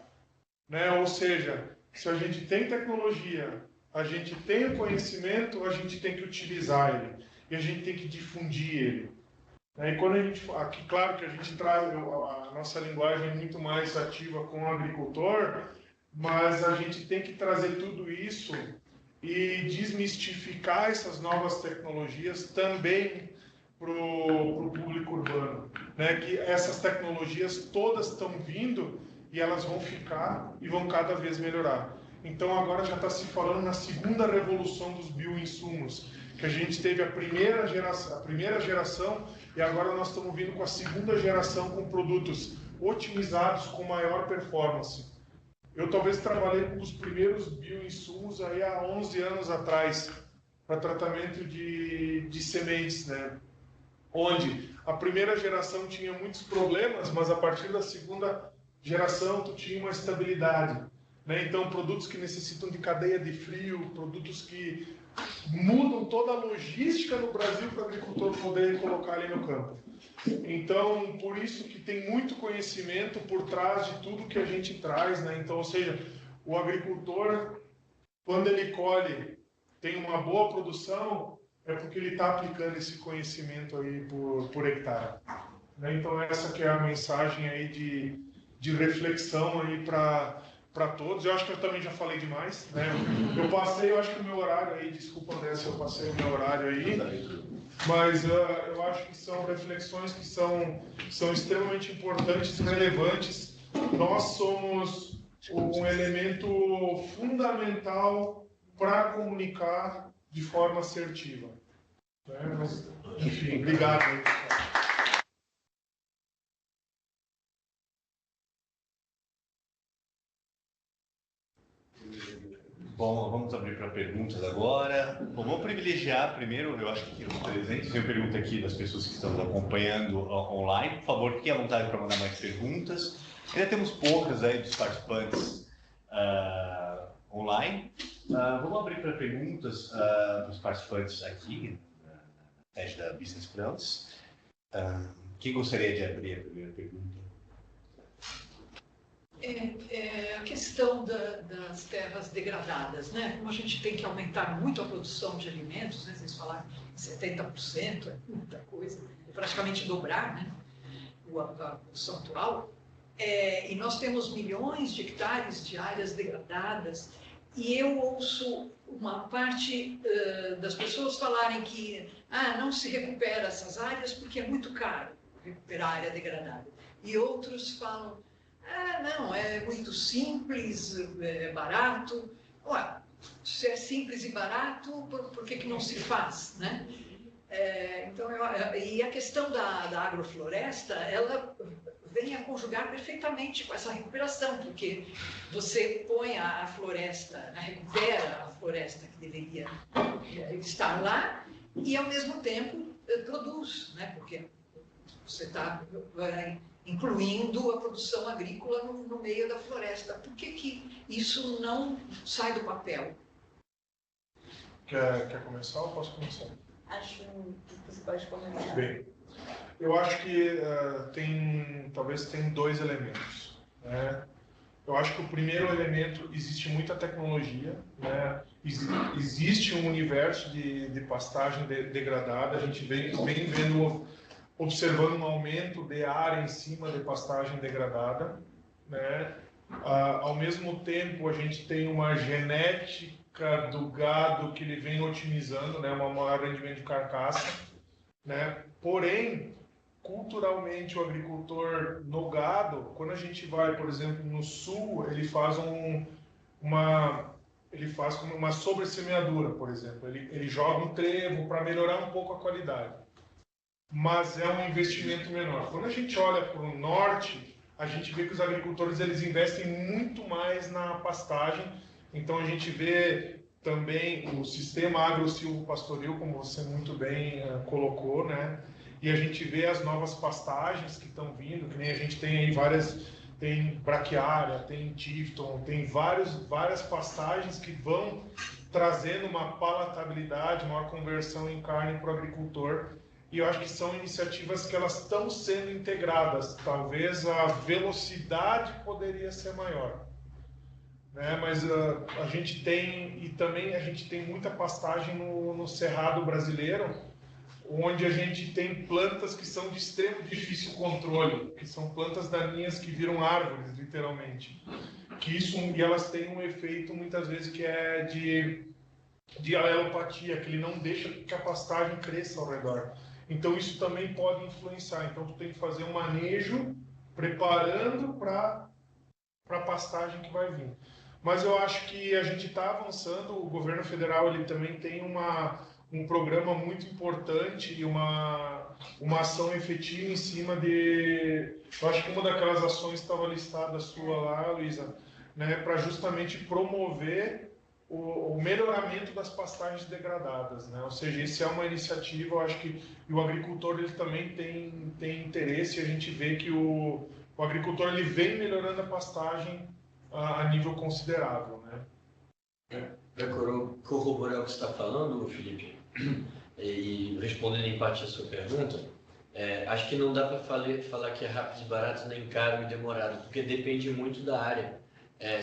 né? Ou seja, se a gente tem tecnologia, a gente tem o conhecimento, a gente tem que utilizar ele, e a gente tem que difundir ele. E quando a gente, aqui, claro que a gente traz a nossa linguagem muito mais ativa com o agricultor, mas a gente tem que trazer tudo isso e desmistificar essas novas tecnologias também para o público urbano, né? Que essas tecnologias todas estão vindo e elas vão ficar e vão cada vez melhorar. Então agora já está se falando na segunda revolução dos bioinsumos, que a gente teve a primeira geração e agora nós estamos vindo com a segunda geração com produtos otimizados com maior performance. Eu talvez trabalhei com os primeiros bioinsumos aí há 11 anos atrás para tratamento de sementes, né? Onde a primeira geração tinha muitos problemas, mas a partir da segunda geração tu tinha uma estabilidade, né? Então produtos que necessitam de cadeia de frio, produtos que mudam toda a logística no Brasil para o agricultor poder colocar ali no campo. Então, por isso que tem muito conhecimento por trás de tudo que a gente traz, né? Então, ou seja, o agricultor, quando ele colhe, tem uma boa produção, é porque ele está aplicando esse conhecimento aí por hectare, né? Então, essa que é a mensagem aí de reflexão aí para todos. Eu acho que eu também já falei demais, né? Eu acho que o meu horário aí, desculpa André se eu passei o meu horário aí, mas eu acho que são reflexões que são extremamente importantes e relevantes. Nós somos um elemento fundamental para comunicar de forma assertiva, né? Mas, enfim, obrigado aí, pessoal. Bom, vamos abrir para perguntas agora. Bom, vamos privilegiar primeiro, eu acho que os presentes. Tem pergunta aqui das pessoas que estão nos acompanhando online. Por favor, fiquem à vontade para mandar mais perguntas. Ainda temos poucas aí dos participantes online. Vamos abrir para perguntas dos participantes aqui, na sede da Business France. Quem gostaria de abrir a primeira pergunta? A questão das terras degradadas, né? Como a gente tem que aumentar muito a produção de alimentos, né? Vocês falaram 70%, é muita coisa, é praticamente dobrar, né? A produção atual. E nós temos milhões de hectares de áreas degradadas, e eu ouço uma parte das pessoas falarem que não se recupera essas áreas porque é muito caro. recuperar a área degradada. E outros falam, não, é muito simples, é barato. Ué, se é simples e barato, por que não se faz, né? Então, e a questão da agrofloresta, ela vem a conjugar perfeitamente com essa recuperação, porque você põe a floresta, recupera a floresta que deveria estar lá e, ao mesmo tempo, produz, né? Porque você está incluindo a produção agrícola no meio da floresta. Por que isso não sai do papel? Quer começar ou posso começar? Acho que você pode começar. Bem, eu acho que talvez tem dois elementos, né? Eu acho que o primeiro elemento, existe muita tecnologia, né? Existe um universo de pastagem degradada, a gente vem observando um aumento de área em cima de pastagem degradada, né? Ao mesmo tempo, a gente tem uma genética do gado que ele vem otimizando, né? Um maior rendimento de carcaça, né? Porém, culturalmente, o agricultor no gado, quando a gente vai, por exemplo, no sul, ele faz uma sobressemeadura, por exemplo. Ele joga um trevo para melhorar um pouco a qualidade. Mas é um investimento menor. Quando a gente olha para o norte, a gente vê que os agricultores eles investem muito mais na pastagem. Então a gente vê também o sistema agro-silvopastoril, como você muito bem colocou, né? E a gente vê as novas pastagens que estão vindo, que nem a gente tem aí tem braquiária, tem tifton, tem várias pastagens que vão trazendo uma palatabilidade, uma conversão em carne para o agricultor. E eu acho que são iniciativas que elas estão sendo integradas. Talvez a velocidade poderia ser maior, né? Mas a gente tem muita pastagem no cerrado brasileiro, onde a gente tem plantas que são de extremo difícil controle, que são plantas daninhas que viram árvores, literalmente. E elas têm um efeito, muitas vezes, que é de alelopatia, que ele não deixa que a pastagem cresça ao redor. Então, isso também pode influenciar. Então, tu tem que fazer um manejo preparando para a pastagem que vai vir. Mas eu acho que a gente está avançando. O governo federal ele também tem um programa muito importante e uma ação efetiva em cima de... Eu acho que uma daquelas ações estava listada sua lá, Luísa, né, para justamente promover o melhoramento das pastagens degradadas, né? Ou seja, isso é uma iniciativa, eu acho que o agricultor ele também tem interesse, e a gente vê que o agricultor ele vem melhorando a pastagem a nível considerável, né? Para corroborar o que você está falando, Felipe, e respondendo em parte a sua pergunta, acho que não dá para falar que é rápido e barato, nem caro e demorado, porque depende muito da área.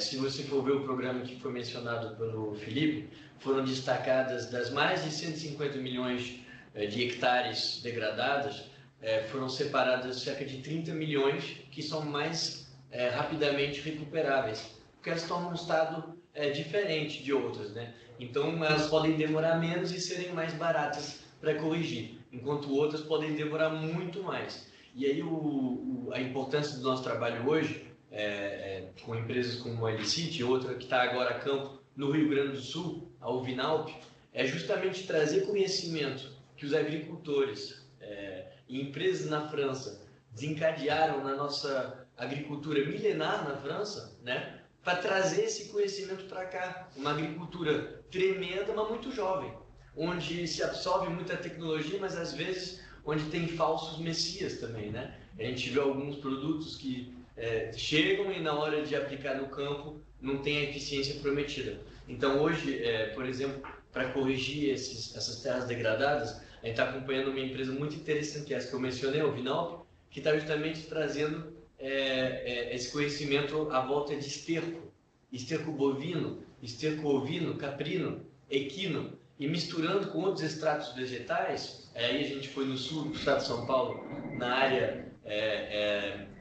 Se você for ver o programa que foi mencionado pelo Felipe, foram destacadas das mais de 150 milhões de hectares degradadas, foram separadas cerca de 30 milhões que são mais rapidamente recuperáveis, porque elas estão num estado diferente de outras, né? Então elas podem demorar menos e serem mais baratas para corrigir, enquanto outras podem demorar muito mais. E aí a importância do nosso trabalho hoje, com empresas como a Elicite, outra que está agora a campo no Rio Grande do Sul, a Uvinalp, é justamente trazer conhecimento que os agricultores e empresas na França desencadearam na nossa agricultura milenar na França, né? Para trazer esse conhecimento para cá. Uma agricultura tremenda, mas muito jovem, onde se absorve muita tecnologia, mas às vezes onde tem falsos messias também, né? A gente vê alguns produtos que chegam e na hora de aplicar no campo não tem a eficiência prometida. Então hoje, por exemplo, para corrigir essas terras degradadas, a gente está acompanhando uma empresa muito interessante, que é essa que eu mencionei, o Vinalp, que está justamente trazendo esse conhecimento à volta de esterco bovino, esterco ovino, caprino, equino, e misturando com outros extratos vegetais. Aí a gente foi no sul do estado de São Paulo, na área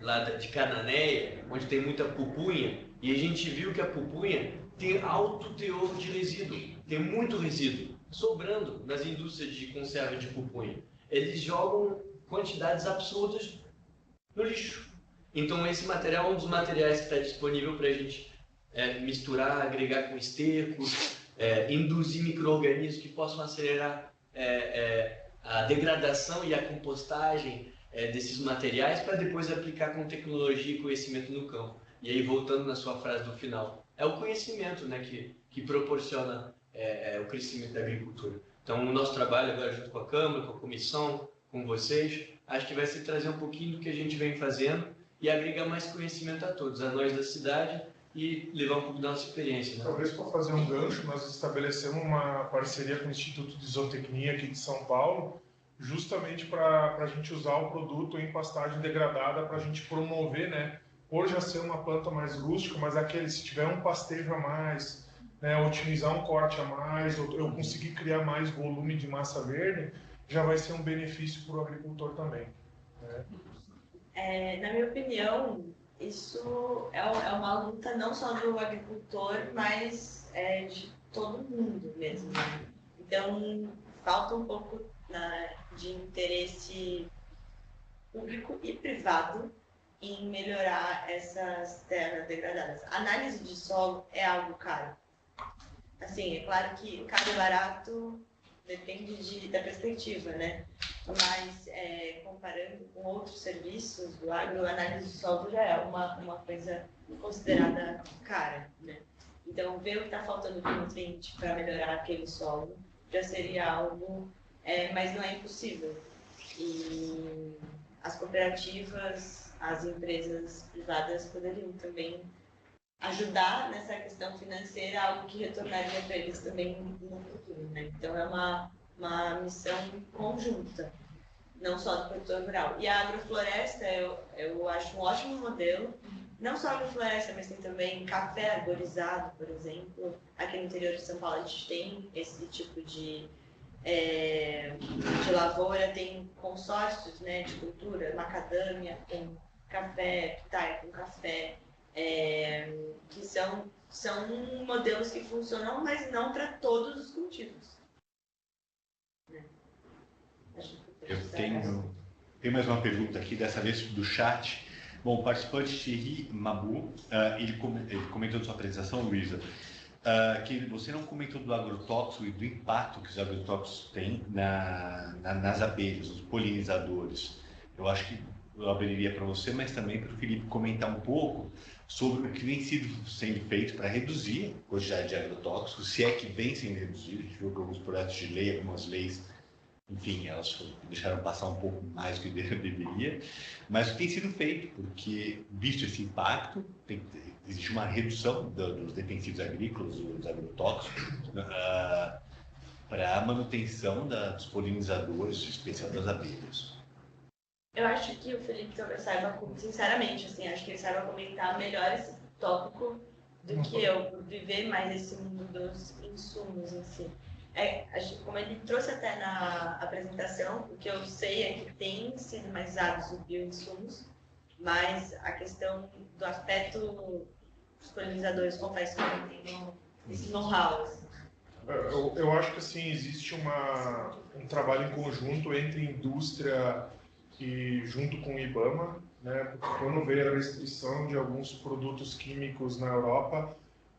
lá de Cananéia, onde tem muita pupunha, e a gente viu que a pupunha tem alto teor de resíduo, tem muito resíduo sobrando nas indústrias de conserva de pupunha. Eles jogam quantidades absurdas no lixo. Então esse material é um dos materiais que está disponível para a gente misturar, agregar com esterco, induzir micro-organismos que possam acelerar a degradação e a compostagem desses materiais para depois aplicar com tecnologia e conhecimento no campo. E aí, voltando na sua frase do final, é o conhecimento, né, que proporciona o crescimento da agricultura. Então, o nosso trabalho agora junto com a Câmara, com a Comissão, com vocês, acho que vai se trazer um pouquinho do que a gente vem fazendo e agregar mais conhecimento a todos, a nós da cidade, e levar um pouco da nossa experiência. Né? Talvez para fazer um gancho, nós estabelecemos uma parceria com o Instituto de Zootecnia aqui de São Paulo, justamente para a gente usar o produto em pastagem degradada, para a gente promover, né, por já ser uma planta mais rústica, mas se tiver um pastejo a mais, né, otimizar um corte a mais, ou eu conseguir criar mais volume de massa verde, já vai ser um benefício para o agricultor também. Né? Na minha opinião, isso é uma luta não só do agricultor, mas de todo mundo mesmo. Né? Então, falta um pouco de interesse público e privado em melhorar essas terras degradadas. A análise de solo é algo caro. Assim, é claro que caro e barato depende da perspectiva, né? Mas comparando com outros serviços do agro, a análise de solo já é uma coisa considerada cara, né? Então, ver o que está faltando de nutriente para melhorar aquele solo já seria algo, mas não é impossível. E as cooperativas, as empresas privadas poderiam também ajudar nessa questão financeira, algo que retornaria para eles também no futuro, né? Então é uma missão conjunta, não só do produtor rural. E a agrofloresta eu acho um ótimo modelo, não só a agrofloresta, mas tem também café arborizado, por exemplo. Aqui no interior de São Paulo a gente tem esse tipo de lavoura, tem consórcios, né, de cultura, macadâmia com café, pitaia com café, que são modelos que funcionam, mas não para todos os cultivos. Eu tenho mais uma pergunta aqui, dessa vez do chat. Bom, o participante Thierry Mabou, ele comentou na sua apresentação, Luísa, que você não comentou do agrotóxico e do impacto que os agrotóxicos têm nas abelhas, nos polinizadores. Eu acho que eu abriria para você, mas também para o Felipe comentar um pouco sobre o que vem sendo feito para reduzir a quantidade de agrotóxicos, se é que vem sendo reduzido. A gente viu que alguns projetos de lei, algumas leis, enfim, elas deixaram passar um pouco mais do que deveria, mas o que tem sido feito, porque, visto esse impacto, existe uma redução dos defensivos agrícolas, dos agrotóxicos, para a manutenção dos polinizadores, em especial das abelhas. Eu acho que o Felipe talvez saiba, sinceramente, assim, acho que ele saiba comentar melhor esse tópico do que eu, por viver mais esse mundo dos insumos em si. Como ele trouxe até na apresentação, o que eu sei é que tem sido mais usados os bioinsumos, mas a questão do aspecto dos polinizadores, confesso que eu não tenho esse know-how. Assim. Eu acho que assim, existe um trabalho em conjunto entre indústria e junto com o IBAMA, né? Porque quando veio a restrição de alguns produtos químicos na Europa,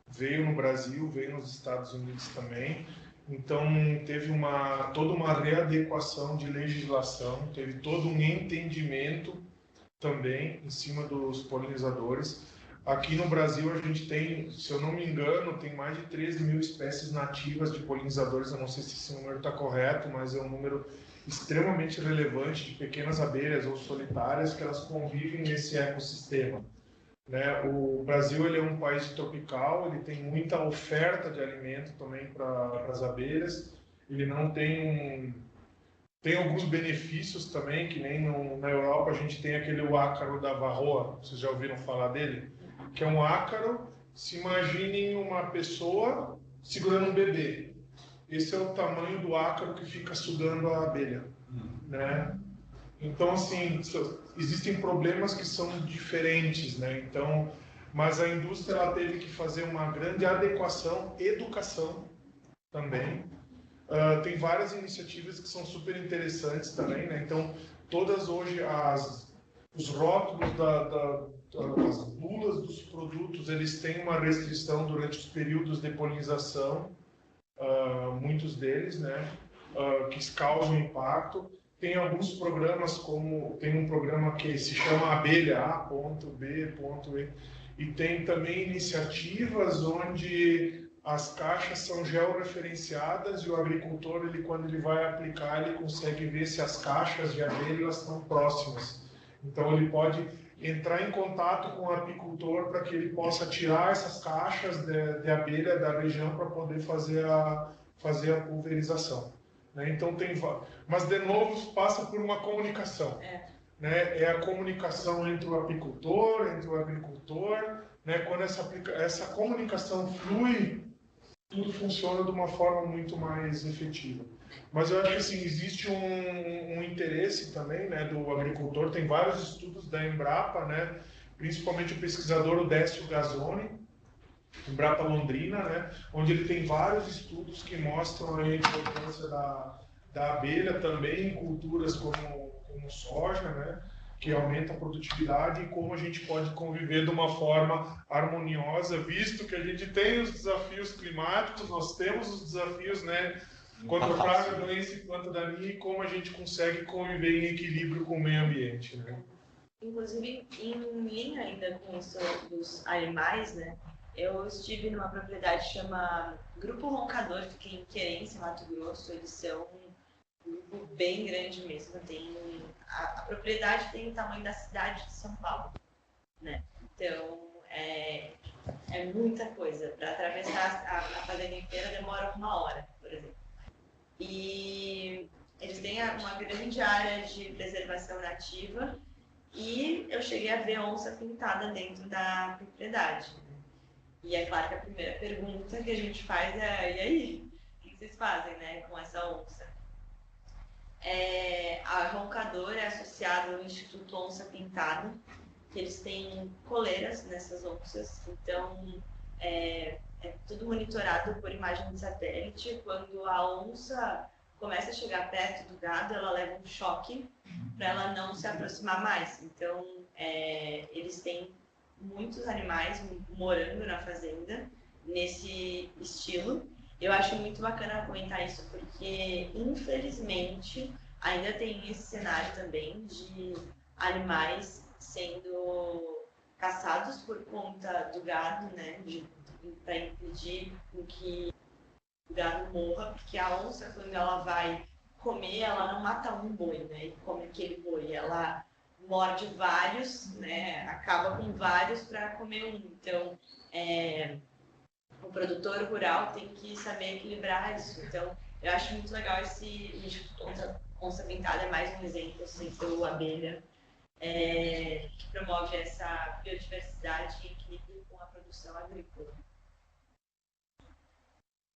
veio no Brasil, veio nos Estados Unidos também. Então, teve toda uma readequação de legislação, teve todo um entendimento também em cima dos polinizadores. Aqui no Brasil, a gente tem, se eu não me engano, tem mais de 13 mil espécies nativas de polinizadores. Eu não sei se esse número está correto, mas é um número extremamente relevante de pequenas abelhas ou solitárias que elas convivem nesse ecossistema. Né? O Brasil ele é um país tropical, ele tem muita oferta de alimento também para as abelhas. Ele não tem alguns benefícios também, que nem na Europa a gente tem aquele ácaro da varroa, vocês já ouviram falar dele? Que é um ácaro, se imaginem uma pessoa segurando um bebê. Esse é o tamanho do ácaro que fica sugando a abelha, né? Então, assim, existem problemas que são diferentes, né? Então, mas a indústria ela teve que fazer uma grande adequação, educação também. Tem várias iniciativas que são super interessantes também, né? Então, todas hoje os rótulos as bulas dos produtos, eles têm uma restrição durante os períodos de polinização, muitos deles, né, que causam impacto. Tem alguns programas, tem um programa que se chama Abelha A.B.E, e tem também iniciativas onde as caixas são georreferenciadas e o agricultor, quando ele vai aplicar, ele consegue ver se as caixas de abelha estão próximas. Então ele pode entrar em contato com o apicultor para que ele possa tirar essas caixas de abelha da região para poder fazer a pulverização. Né? Então mas de novo passa por uma comunicação. Né? É a comunicação entre o apicultor, entre o agricultor. Né? Quando essa comunicação flui, tudo funciona de uma forma muito mais efetiva. Mas eu acho que assim, existe um interesse também, né, do agricultor. Tem vários estudos da Embrapa, né, principalmente o pesquisador Décio Gazzoni, Embrapa Londrina, né, onde ele tem vários estudos que mostram a importância da abelha também em culturas como soja, né, que aumenta a produtividade, e como a gente pode conviver de uma forma harmoniosa, visto que a gente tem os desafios climáticos, nós temos os desafios, né, quanto a praga, doença e planta daninha, e como a gente consegue conviver em equilíbrio com o meio ambiente. Né? Inclusive, em linha ainda com isso dos animais, né, eu estive numa propriedade que chama Grupo Roncador, que fica em Querência, Mato Grosso. Eles são um grupo bem grande mesmo. A propriedade tem o tamanho da cidade de São Paulo, né? Então, é muita coisa. Para atravessar a fazenda inteira demora 1 hora, por exemplo. E eles têm uma grande área de preservação nativa, e eu cheguei a ver onça pintada dentro da propriedade. E é claro que a primeira pergunta que a gente faz é: e aí? O que vocês fazem, né, com essa onça? A Roncador é associada ao Instituto Onça Pintada, que eles têm coleiras nessas onças. Então, é tudo monitorado por imagem de satélite. Quando a onça começa a chegar perto do gado, ela leva um choque para ela não se aproximar mais. Então, eles têm muitos animais morando na fazenda nesse estilo. Eu acho muito bacana comentar isso, porque infelizmente ainda tem esse cenário também de animais sendo caçados por conta do gado, né, para impedir que o gado morra, porque a onça, quando ela vai comer, ela não mata um boi, né, e come aquele boi, ela morde vários, né, acaba com vários para comer um. Então, o produtor rural tem que saber equilibrar isso. Então, eu acho muito legal esse Instituto Onça Pintada, é mais um exemplo, assim, do Abelha, que promove essa biodiversidade e equilíbrio com a produção agrícola.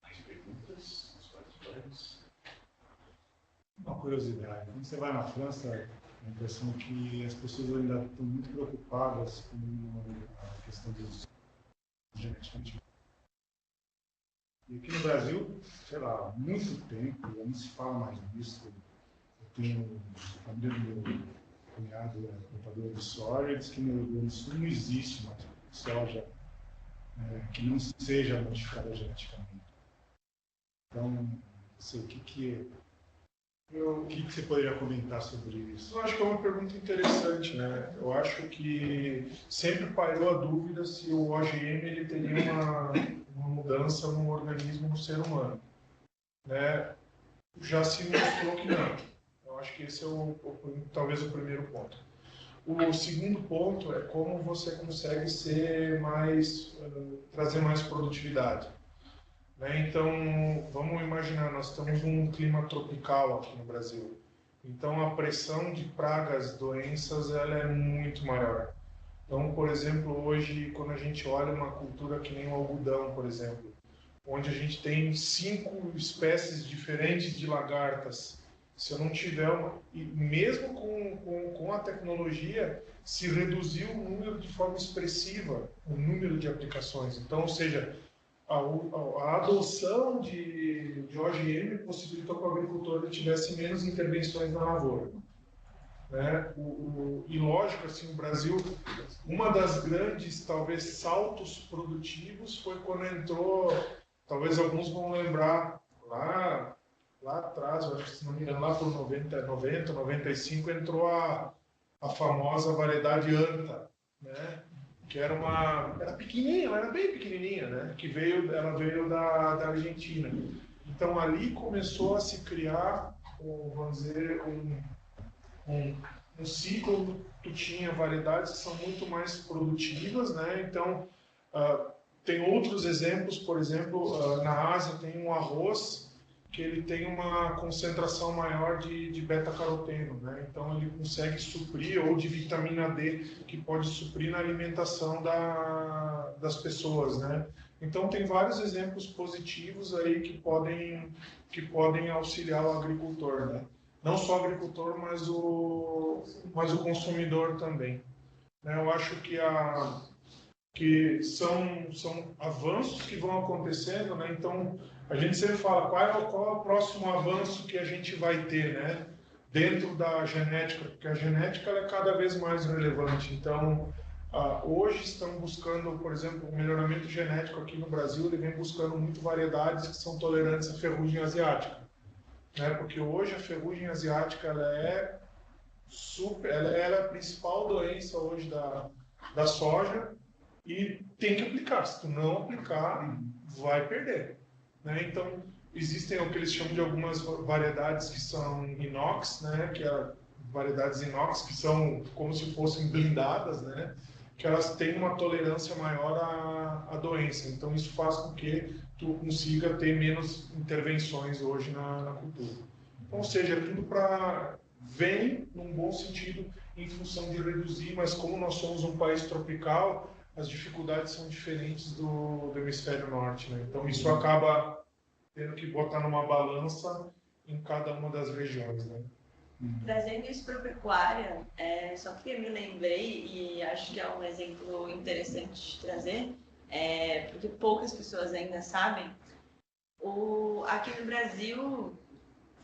Mais perguntas? Uma curiosidade, quando você vai na França, a impressão é que as pessoas ainda estão muito preocupadas com a questão dos geneticamente. E aqui no Brasil, sei lá, há muito tempo, não se fala mais disso. Eu tenho a família do meu cunhado, plantador de soja, ele diz que no Rio Grande do Sul não existe mais soja que não seja modificada geneticamente. Então, não sei, o que você poderia comentar sobre isso? Eu acho que é uma pergunta interessante, né? Eu acho que sempre pairou a dúvida se o OGM ele teria uma mudança no organismo do ser humano, né? Já se mostrou que não. Eu acho que esse é talvez o primeiro ponto. O segundo ponto é como você consegue trazer mais produtividade. Então, vamos imaginar, nós estamos num clima tropical aqui no Brasil. Então, a pressão de pragas, doenças, ela é muito maior. Então, por exemplo, hoje, quando a gente olha uma cultura que nem o algodão, por exemplo, onde a gente tem 5 espécies diferentes de lagartas, se eu não tiver e mesmo com a tecnologia, se reduziu o número de forma expressiva, o número de aplicações. Então, ou seja, a adoção de OGM possibilitou que o agricultor tivesse menos intervenções na lavoura. né? E lógico, assim, o Brasil, uma das grandes, talvez, saltos produtivos foi quando entrou, talvez alguns vão lembrar, lá atrás, eu acho que, se não me engano, lá por 95, entrou a famosa variedade Anta, né? Que era pequenininha, ela era bem pequenininha, né? Ela veio da Argentina. Então ali começou a se criar, vamos dizer, um ciclo. Tu tinha variedades que são muito mais produtivas, né? Então tem outros exemplos, por exemplo, na Ásia tem um arroz que ele tem uma concentração maior de beta-caroteno, né? Então ele consegue suprir, ou de vitamina D, que pode suprir na alimentação das pessoas, né? Então tem vários exemplos positivos aí que podem auxiliar o agricultor, né? Não só o agricultor, mas o consumidor também, né? Eu acho que são avanços que vão acontecendo, né? Então a gente sempre fala qual é o próximo avanço que a gente vai ter, né? Dentro da genética, porque a genética ela é cada vez mais relevante. Então hoje estão buscando, por exemplo, o melhoramento genético aqui no Brasil, ele vem buscando muito variedades que são tolerantes à ferrugem asiática, né? Porque hoje a ferrugem asiática ela é a principal doença hoje da soja, e tem que aplicar. Se tu não aplicar, vai perder, né? Então existem o que eles chamam de algumas variedades que são inox, né? Que variedades inox que são como se fossem blindadas, né? Que elas têm uma tolerância maior à doença. Então isso faz com que tu consiga ter menos intervenções hoje na cultura. Então, ou seja, tudo vem num bom sentido em função de reduzir, mas como nós somos um país tropical, as dificuldades são diferentes do hemisfério norte, né? Então isso acaba tendo que botar numa balança em cada uma das regiões, né? Trazendo isso para a pecuária, só que eu me lembrei, e acho que é um exemplo interessante de trazer, porque poucas pessoas ainda sabem, aqui no Brasil,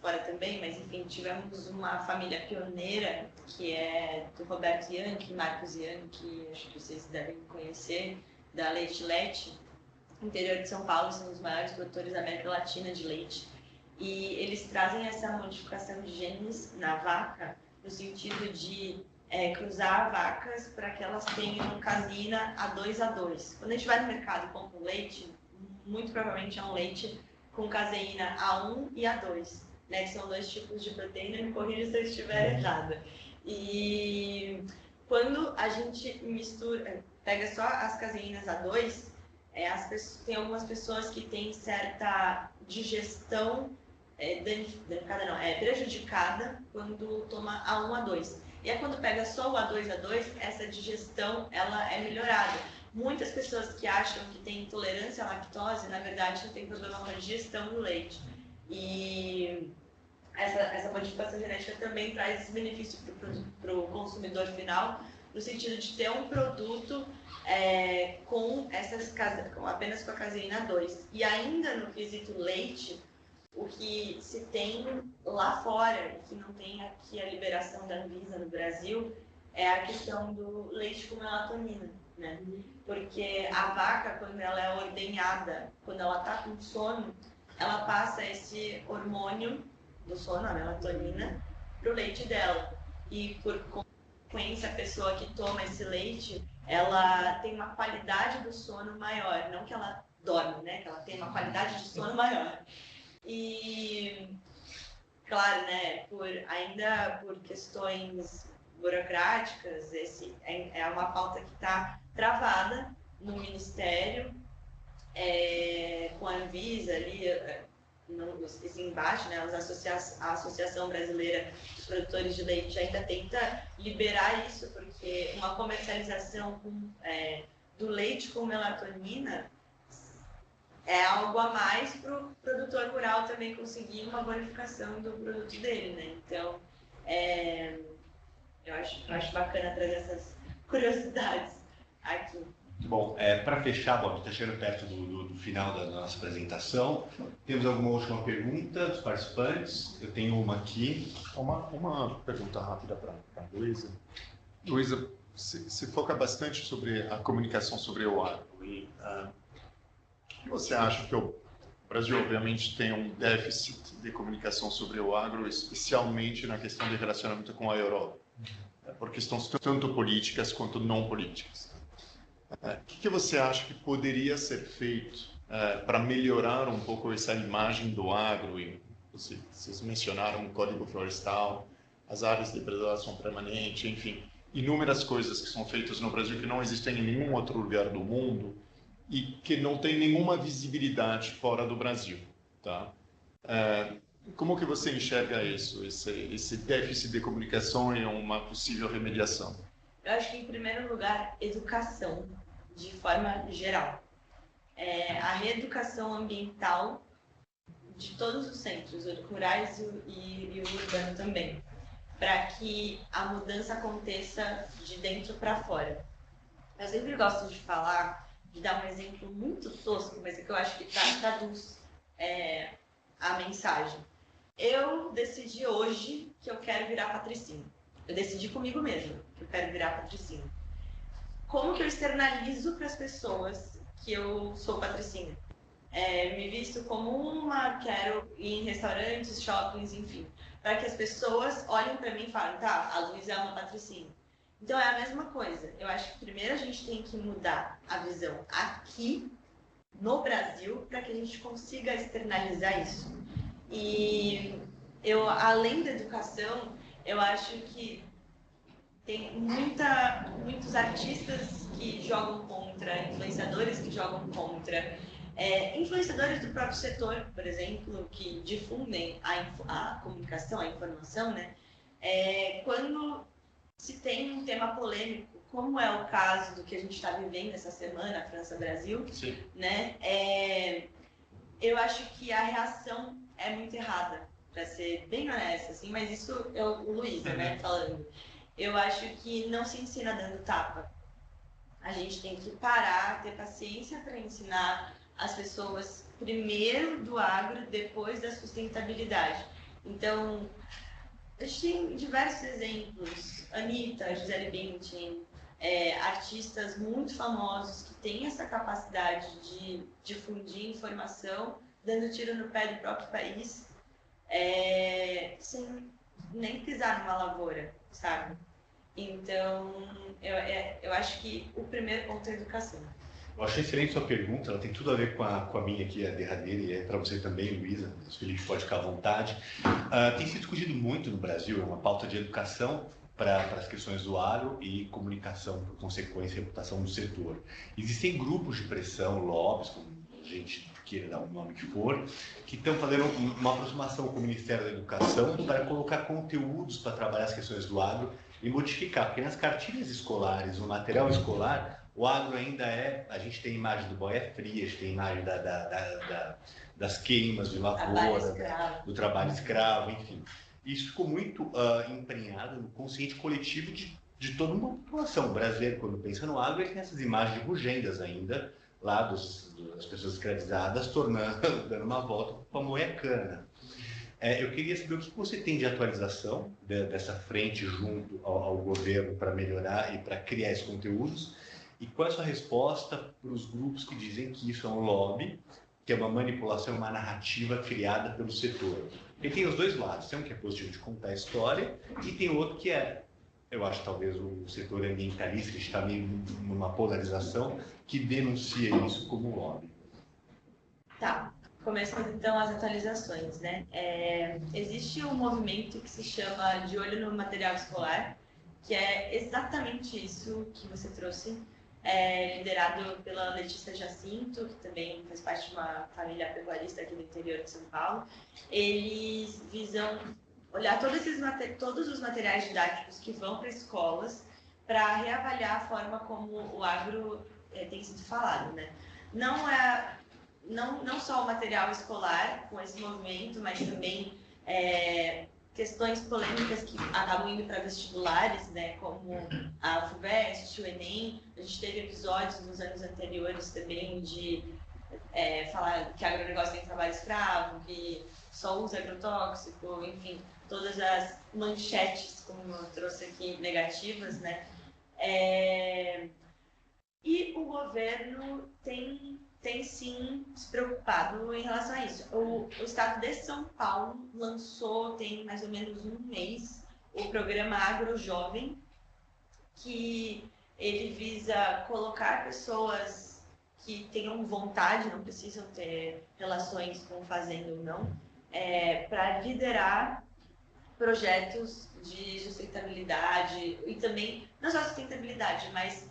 fora também, mas enfim, tivemos uma família pioneira, que é do Roberto Yankee, Marcos Yankee, acho que vocês devem conhecer, da Leite Lete. No interior de São Paulo, são os maiores produtores da América Latina de leite. E eles trazem essa modificação de genes na vaca, no sentido de cruzar vacas para que elas tenham caseína A2A2. Quando a gente vai no mercado e compra um leite, muito provavelmente é um leite com caseína A1 e A2, né, que são 2 tipos de proteína, me corrija se eu estiver errada. E quando a gente pega só as caseínas A2, tem algumas pessoas que têm certa digestão prejudicada quando toma A1, A2. E aí quando pega só o A2, A2, essa digestão ela é melhorada. Muitas pessoas que acham que têm intolerância à lactose, na verdade, não tem problema com a digestão do leite. E essa modificação genética também traz esse benefício para o consumidor final, no sentido de ter um produto apenas com a caseína 2. E ainda no quesito leite, o que se tem lá fora, e que não tem aqui a liberação da Anvisa no Brasil, é a questão do leite com melatonina, né? Porque a vaca, quando ela é ordenhada, quando ela está com sono, ela passa esse hormônio do sono, a melatonina, para o leite dela. E por consequência, a pessoa que toma esse leite, ela tem uma qualidade do sono maior. Não que ela dorme, né? Que ela tem uma qualidade de sono maior. E, claro, né? Ainda por questões burocráticas, é uma pauta que está travada no Ministério, com a Anvisa ali, esse embate, né, a Associação Brasileira dos Produtores de Leite ainda tenta liberar isso, porque uma comercialização do leite com melatonina é algo a mais para o produtor rural também conseguir uma bonificação do produto dele, né? Então, eu acho bacana trazer essas curiosidades aqui. Bom, para fechar, Bob, está chegando perto do final da nossa apresentação. Temos alguma última pergunta dos participantes? Eu tenho uma aqui. Uma pergunta rápida para a Luísa. Luísa, se foca bastante sobre a comunicação sobre o agro. E, o que você acha que o Brasil, obviamente, tem um déficit de comunicação sobre o agro, especialmente na questão de relacionamento com a Europa, por questões tanto políticas quanto não políticas. O que você acha que poderia ser feito para melhorar um pouco essa imagem do agro? E vocês mencionaram o Código Florestal, as áreas de preservação permanente, enfim, inúmeras coisas que são feitas no Brasil que não existem em nenhum outro lugar do mundo e que não tem nenhuma visibilidade fora do Brasil, tá? Como que você enxerga isso, esse déficit de comunicação e uma possível remediação? Eu acho que, em primeiro lugar, educação, de forma geral. A reeducação ambiental de todos os centros, rurais e o urbano também, para que a mudança aconteça de dentro para fora. Eu sempre gosto de falar, de dar um exemplo muito tosco, mas é que eu acho que traduz a mensagem. Eu decidi hoje que eu quero virar patricínio. Eu decidi comigo mesma que eu quero virar patricínio. Como que eu externalizo para as pessoas que eu sou patricínio? Me visto como quero ir em restaurantes, shoppings, enfim, para que as pessoas olhem para mim e falem, tá, a Luísa é uma patricínio. Então é a mesma coisa. Eu acho que primeiro a gente tem que mudar a visão aqui no Brasil para que a gente consiga externalizar isso. E além da educação, eu acho que tem muitos artistas que jogam contra, influenciadores que jogam contra, influenciadores do próprio setor, por exemplo, que difundem a comunicação, a informação, né? Quando se tem um tema polêmico, como é o caso do que a gente está vivendo essa semana, França-Brasil, né? Eu acho que a reação é muito errada, para ser bem honesta, assim, mas isso é o Luísa, né, falando. Eu acho que não se ensina dando tapa. A gente tem que parar, ter paciência para ensinar as pessoas primeiro do agro, depois da sustentabilidade. Então, a gente tem diversos exemplos. Anitta, Gisele Bündchen, artistas muito famosos que têm essa capacidade de difundir informação, dando tiro no pé do próprio país, sem nem pisar numa lavoura, sabe? Então, eu acho que o primeiro ponto é a educação. Eu achei excelente sua pergunta, ela tem tudo a ver com a minha aqui, a derradeira, e é para você também, Luísa, o Felipe pode ficar à vontade. Tem se discutido muito no Brasil, é uma pauta de educação para as questões do agro e comunicação, por consequência, reputação do setor. Existem grupos de pressão, lobbies, como a gente queira dar o nome que for, que estão fazendo uma aproximação com o Ministério da Educação para colocar conteúdos para trabalhar as questões do agro e modificar, porque nas cartilhas escolares, no material escolar, o agro ainda a gente tem imagem do boia fria, a gente tem imagem das queimas de lavoura, do trabalho escravo, enfim. Isso ficou muito emprenhado no consciente coletivo de toda uma população. O brasileiro, quando pensa no agro, ele tem essas imagens de bugendas ainda, lá das pessoas escravizadas, dando uma volta para moer a cana. Eu queria saber o que você tem de atualização dessa frente junto ao governo para melhorar e para criar esses conteúdos, e qual é a sua resposta para os grupos que dizem que isso é um lobby, que é uma manipulação, uma narrativa criada pelo setor. E tem os dois lados, tem um que é positivo de contar a história e tem outro que eu acho talvez o setor ambientalista, que está meio numa polarização, que denuncia isso como lobby. Tá, começando então as atualizações, né? Existe um movimento que se chama De Olho no Material Escolar, que é exatamente isso que você trouxe, liderado pela Letícia Jacinto, que também faz parte de uma família pecuarista aqui do interior de São Paulo. Eles visam olhar todos os materiais didáticos que vão para escolas para reavaliar a forma como o agro tem sido falado, né? Não só o material escolar com esse movimento, mas também questões polêmicas que acabam indo para vestibulares, né, como a FUVEST, o Enem. A gente teve episódios nos anos anteriores também de falar que agronegócio tem trabalho escravo, que só usa agrotóxico, enfim, todas as manchetes, como eu trouxe aqui, negativas, né? E o governo tem sim se preocupado em relação a isso. O estado de São Paulo lançou, tem mais ou menos um mês, o programa AgroJovem, que ele visa colocar pessoas que tenham vontade, não precisam ter relações com fazenda ou não, para liderar projetos de sustentabilidade e também, não só sustentabilidade, mas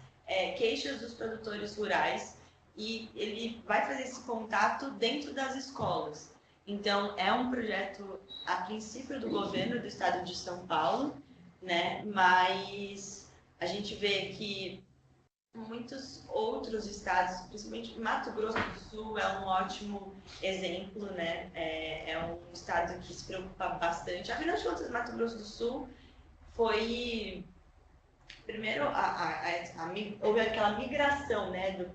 queixas dos produtores rurais, e ele vai fazer esse contato dentro das escolas. Então, é um projeto, a princípio, do governo do estado de São Paulo, né? Mas a gente vê que muitos outros estados, principalmente Mato Grosso do Sul, é um ótimo exemplo, né? É um estado que se preocupa bastante. Afinal de contas, Mato Grosso do Sul foi... Primeiro, houve aquela migração, né,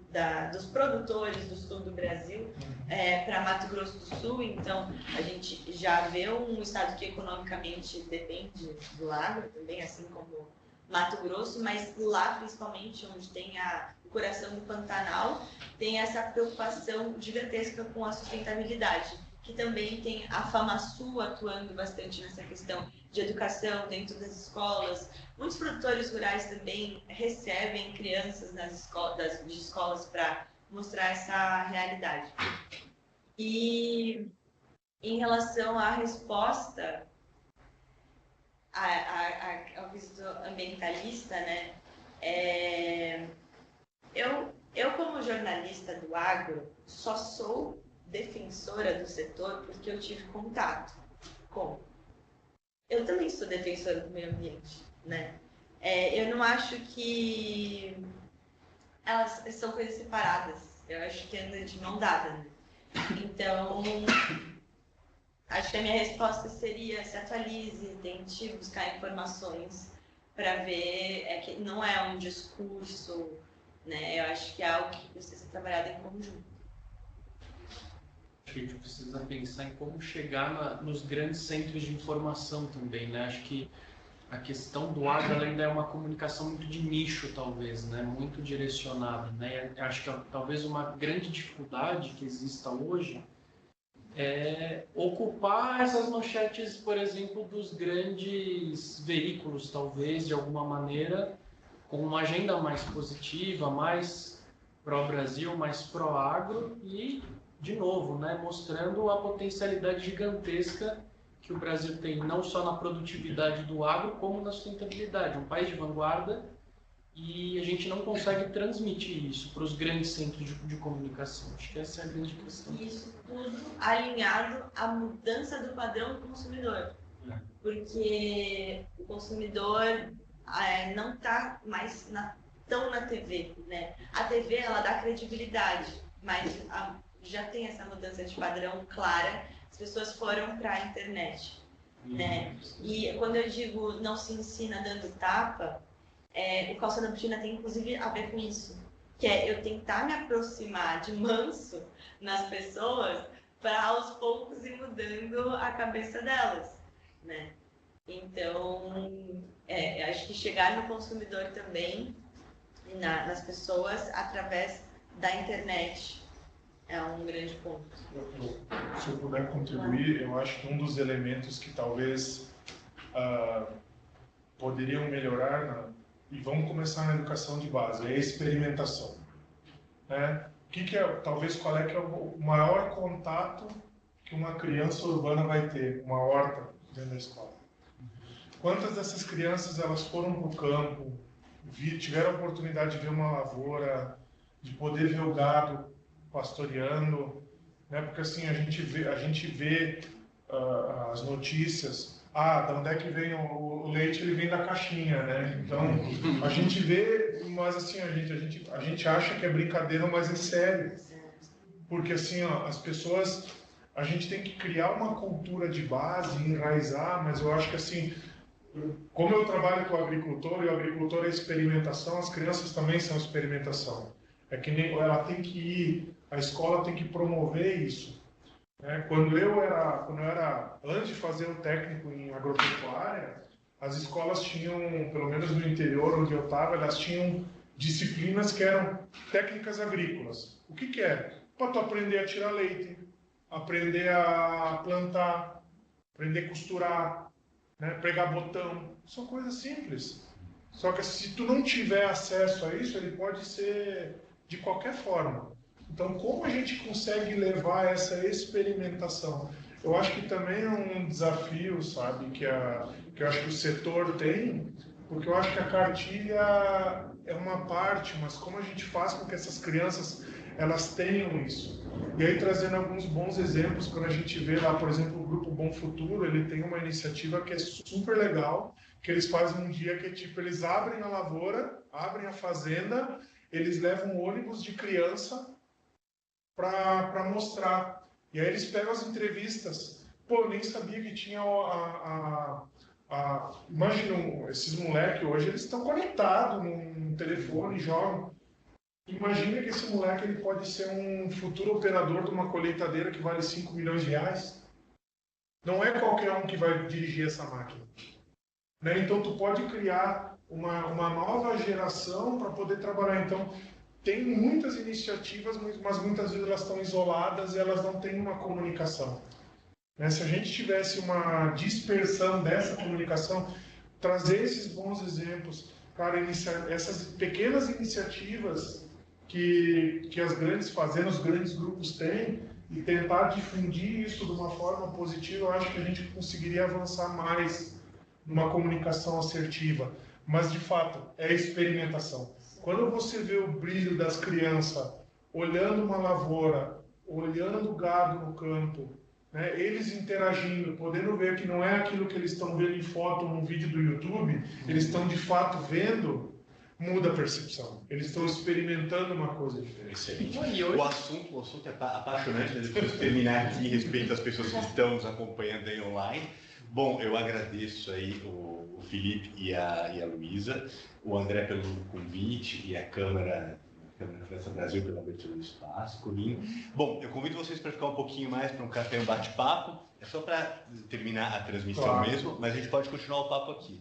dos produtores do sul do Brasil para Mato Grosso do Sul. Então, a gente já vê um estado que economicamente depende do agro também, assim como Mato Grosso, mas lá, principalmente, onde tem o coração do Pantanal, tem essa preocupação gigantesca com a sustentabilidade, que também tem a FamaSul atuando bastante nessa questão de educação dentro das escolas. Muitos produtores rurais também recebem crianças de escolas para mostrar essa realidade. E em relação à resposta ao quesito ambientalista, né, eu como jornalista do agro só sou defensora do setor porque eu tive contato com. Eu também sou defensora do meio ambiente, né? Eu não acho que elas são coisas separadas. Eu acho que andam de mão dada, né? Então, acho que a minha resposta seria: se atualize, tente buscar informações para ver. Que não é um discurso, né? Eu acho que é algo que precisa ser trabalhado em conjunto. A gente precisa pensar em como chegar nos grandes centros de informação também, né? Acho que a questão do agro ainda é uma comunicação muito de nicho, talvez, né? Muito direcionada, né? Acho que talvez uma grande dificuldade que exista hoje é ocupar essas manchetes, por exemplo, dos grandes veículos, talvez, de alguma maneira, com uma agenda mais positiva, mais pró-Brasil, mais pró-agro e, de novo, né, mostrando a potencialidade gigantesca que o Brasil tem, não só na produtividade do agro, como na sustentabilidade. Um país de vanguarda, e a gente não consegue transmitir isso para os grandes centros de comunicação. Acho que essa é a grande questão. Isso tudo alinhado à mudança do padrão do consumidor. Porque o consumidor não está mais tão na TV, né? A TV, ela dá credibilidade, mas já tem essa mudança de padrão clara. As pessoas foram para a internet, né? E quando eu digo não se ensina dando tapa, o Calça da Botina tem inclusive a ver com isso, que é eu tentar me aproximar de manso nas pessoas para aos poucos ir mudando a cabeça delas, né? Então, acho que chegar no consumidor também, nas pessoas, através da internet, é um grande ponto. Se eu puder contribuir, eu acho que um dos elementos que talvez poderiam melhorar, e vamos começar na educação de base, é a experimentação. Né? Talvez qual é que é o maior contato que uma criança urbana vai ter, uma horta dentro da escola? Quantas dessas crianças elas foram para o campo, tiveram a oportunidade de ver uma lavoura, de poder ver o gado pastoreando, né? Porque assim a gente vê as notícias. De onde é que vem o leite? Ele vem da caixinha, né? Então a gente vê, mas assim a gente acha que é brincadeira, mas é sério, porque assim as pessoas a gente tem que criar uma cultura de base, enraizar, mas eu acho que assim, como eu trabalho com o agricultor, e o agricultor é experimentação, as crianças também são experimentação. É que nem ela tem que ir, a escola tem que promover isso. Né? Antes de fazer o técnico em agropecuária, as escolas tinham, pelo menos no interior onde eu estava, elas tinham disciplinas que eram técnicas agrícolas. O que é? Para tu aprender a tirar leite, aprender a plantar, aprender a costurar, né? Pregar botão. São coisas simples. Só que se tu não tiver acesso a isso, ele pode ser de qualquer forma. Então, como a gente consegue levar essa experimentação? Eu acho que também é um desafio, sabe, que eu acho que o setor tem, porque eu acho que a cartilha é uma parte, mas como a gente faz com que essas crianças elas tenham isso? E aí, trazendo alguns bons exemplos, quando a gente vê lá, por exemplo, o Grupo Bom Futuro, ele tem uma iniciativa que é super legal, que eles fazem um dia que é tipo, eles abrem a lavoura, abrem a fazenda, eles levam um ônibus de criança para mostrar. E aí eles pegam as entrevistas. Pô, eu nem sabia que tinha imagina, esses moleques hoje, eles estão conectados num telefone, jogam. Imagina que esse moleque ele pode ser um futuro operador de uma colheitadeira que vale 5 milhões de reais. Não é qualquer um que vai dirigir essa máquina. Né? Então, tu pode criar uma nova geração para poder trabalhar. Então, tem muitas iniciativas, mas muitas vezes elas estão isoladas e elas não têm uma comunicação. Né? Se a gente tivesse uma dispersão dessa comunicação, trazer esses bons exemplos, cara, essas pequenas iniciativas que as grandes fazendas, os grandes grupos têm, e tentar difundir isso de uma forma positiva, eu acho que a gente conseguiria avançar mais numa comunicação assertiva. Mas, de fato, é experimentação. Quando você vê o brilho das crianças olhando uma lavoura, olhando o gado no campo, né, eles interagindo, podendo ver que não é aquilo que eles estão vendo em foto ou num vídeo do YouTube, eles estão de fato vendo, muda a percepção. Eles estão experimentando uma coisa diferente. Excelente. O assunto é apaixonante, mas eu preciso terminar aqui a respeito das pessoas que estão nos acompanhando aí online. Bom, eu agradeço aí o Felipe e a Luísa, o André pelo convite e a Câmara França Brasil pela abertura do espaço, Colim. Bom, eu convido vocês para ficar um pouquinho mais para um café, um bate-papo. É só para terminar a transmissão mesmo, mas a gente pode continuar o papo aqui.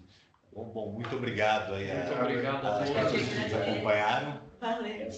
Bom, muito obrigado aí muito obrigado a todos que nos acompanharam. Valeu.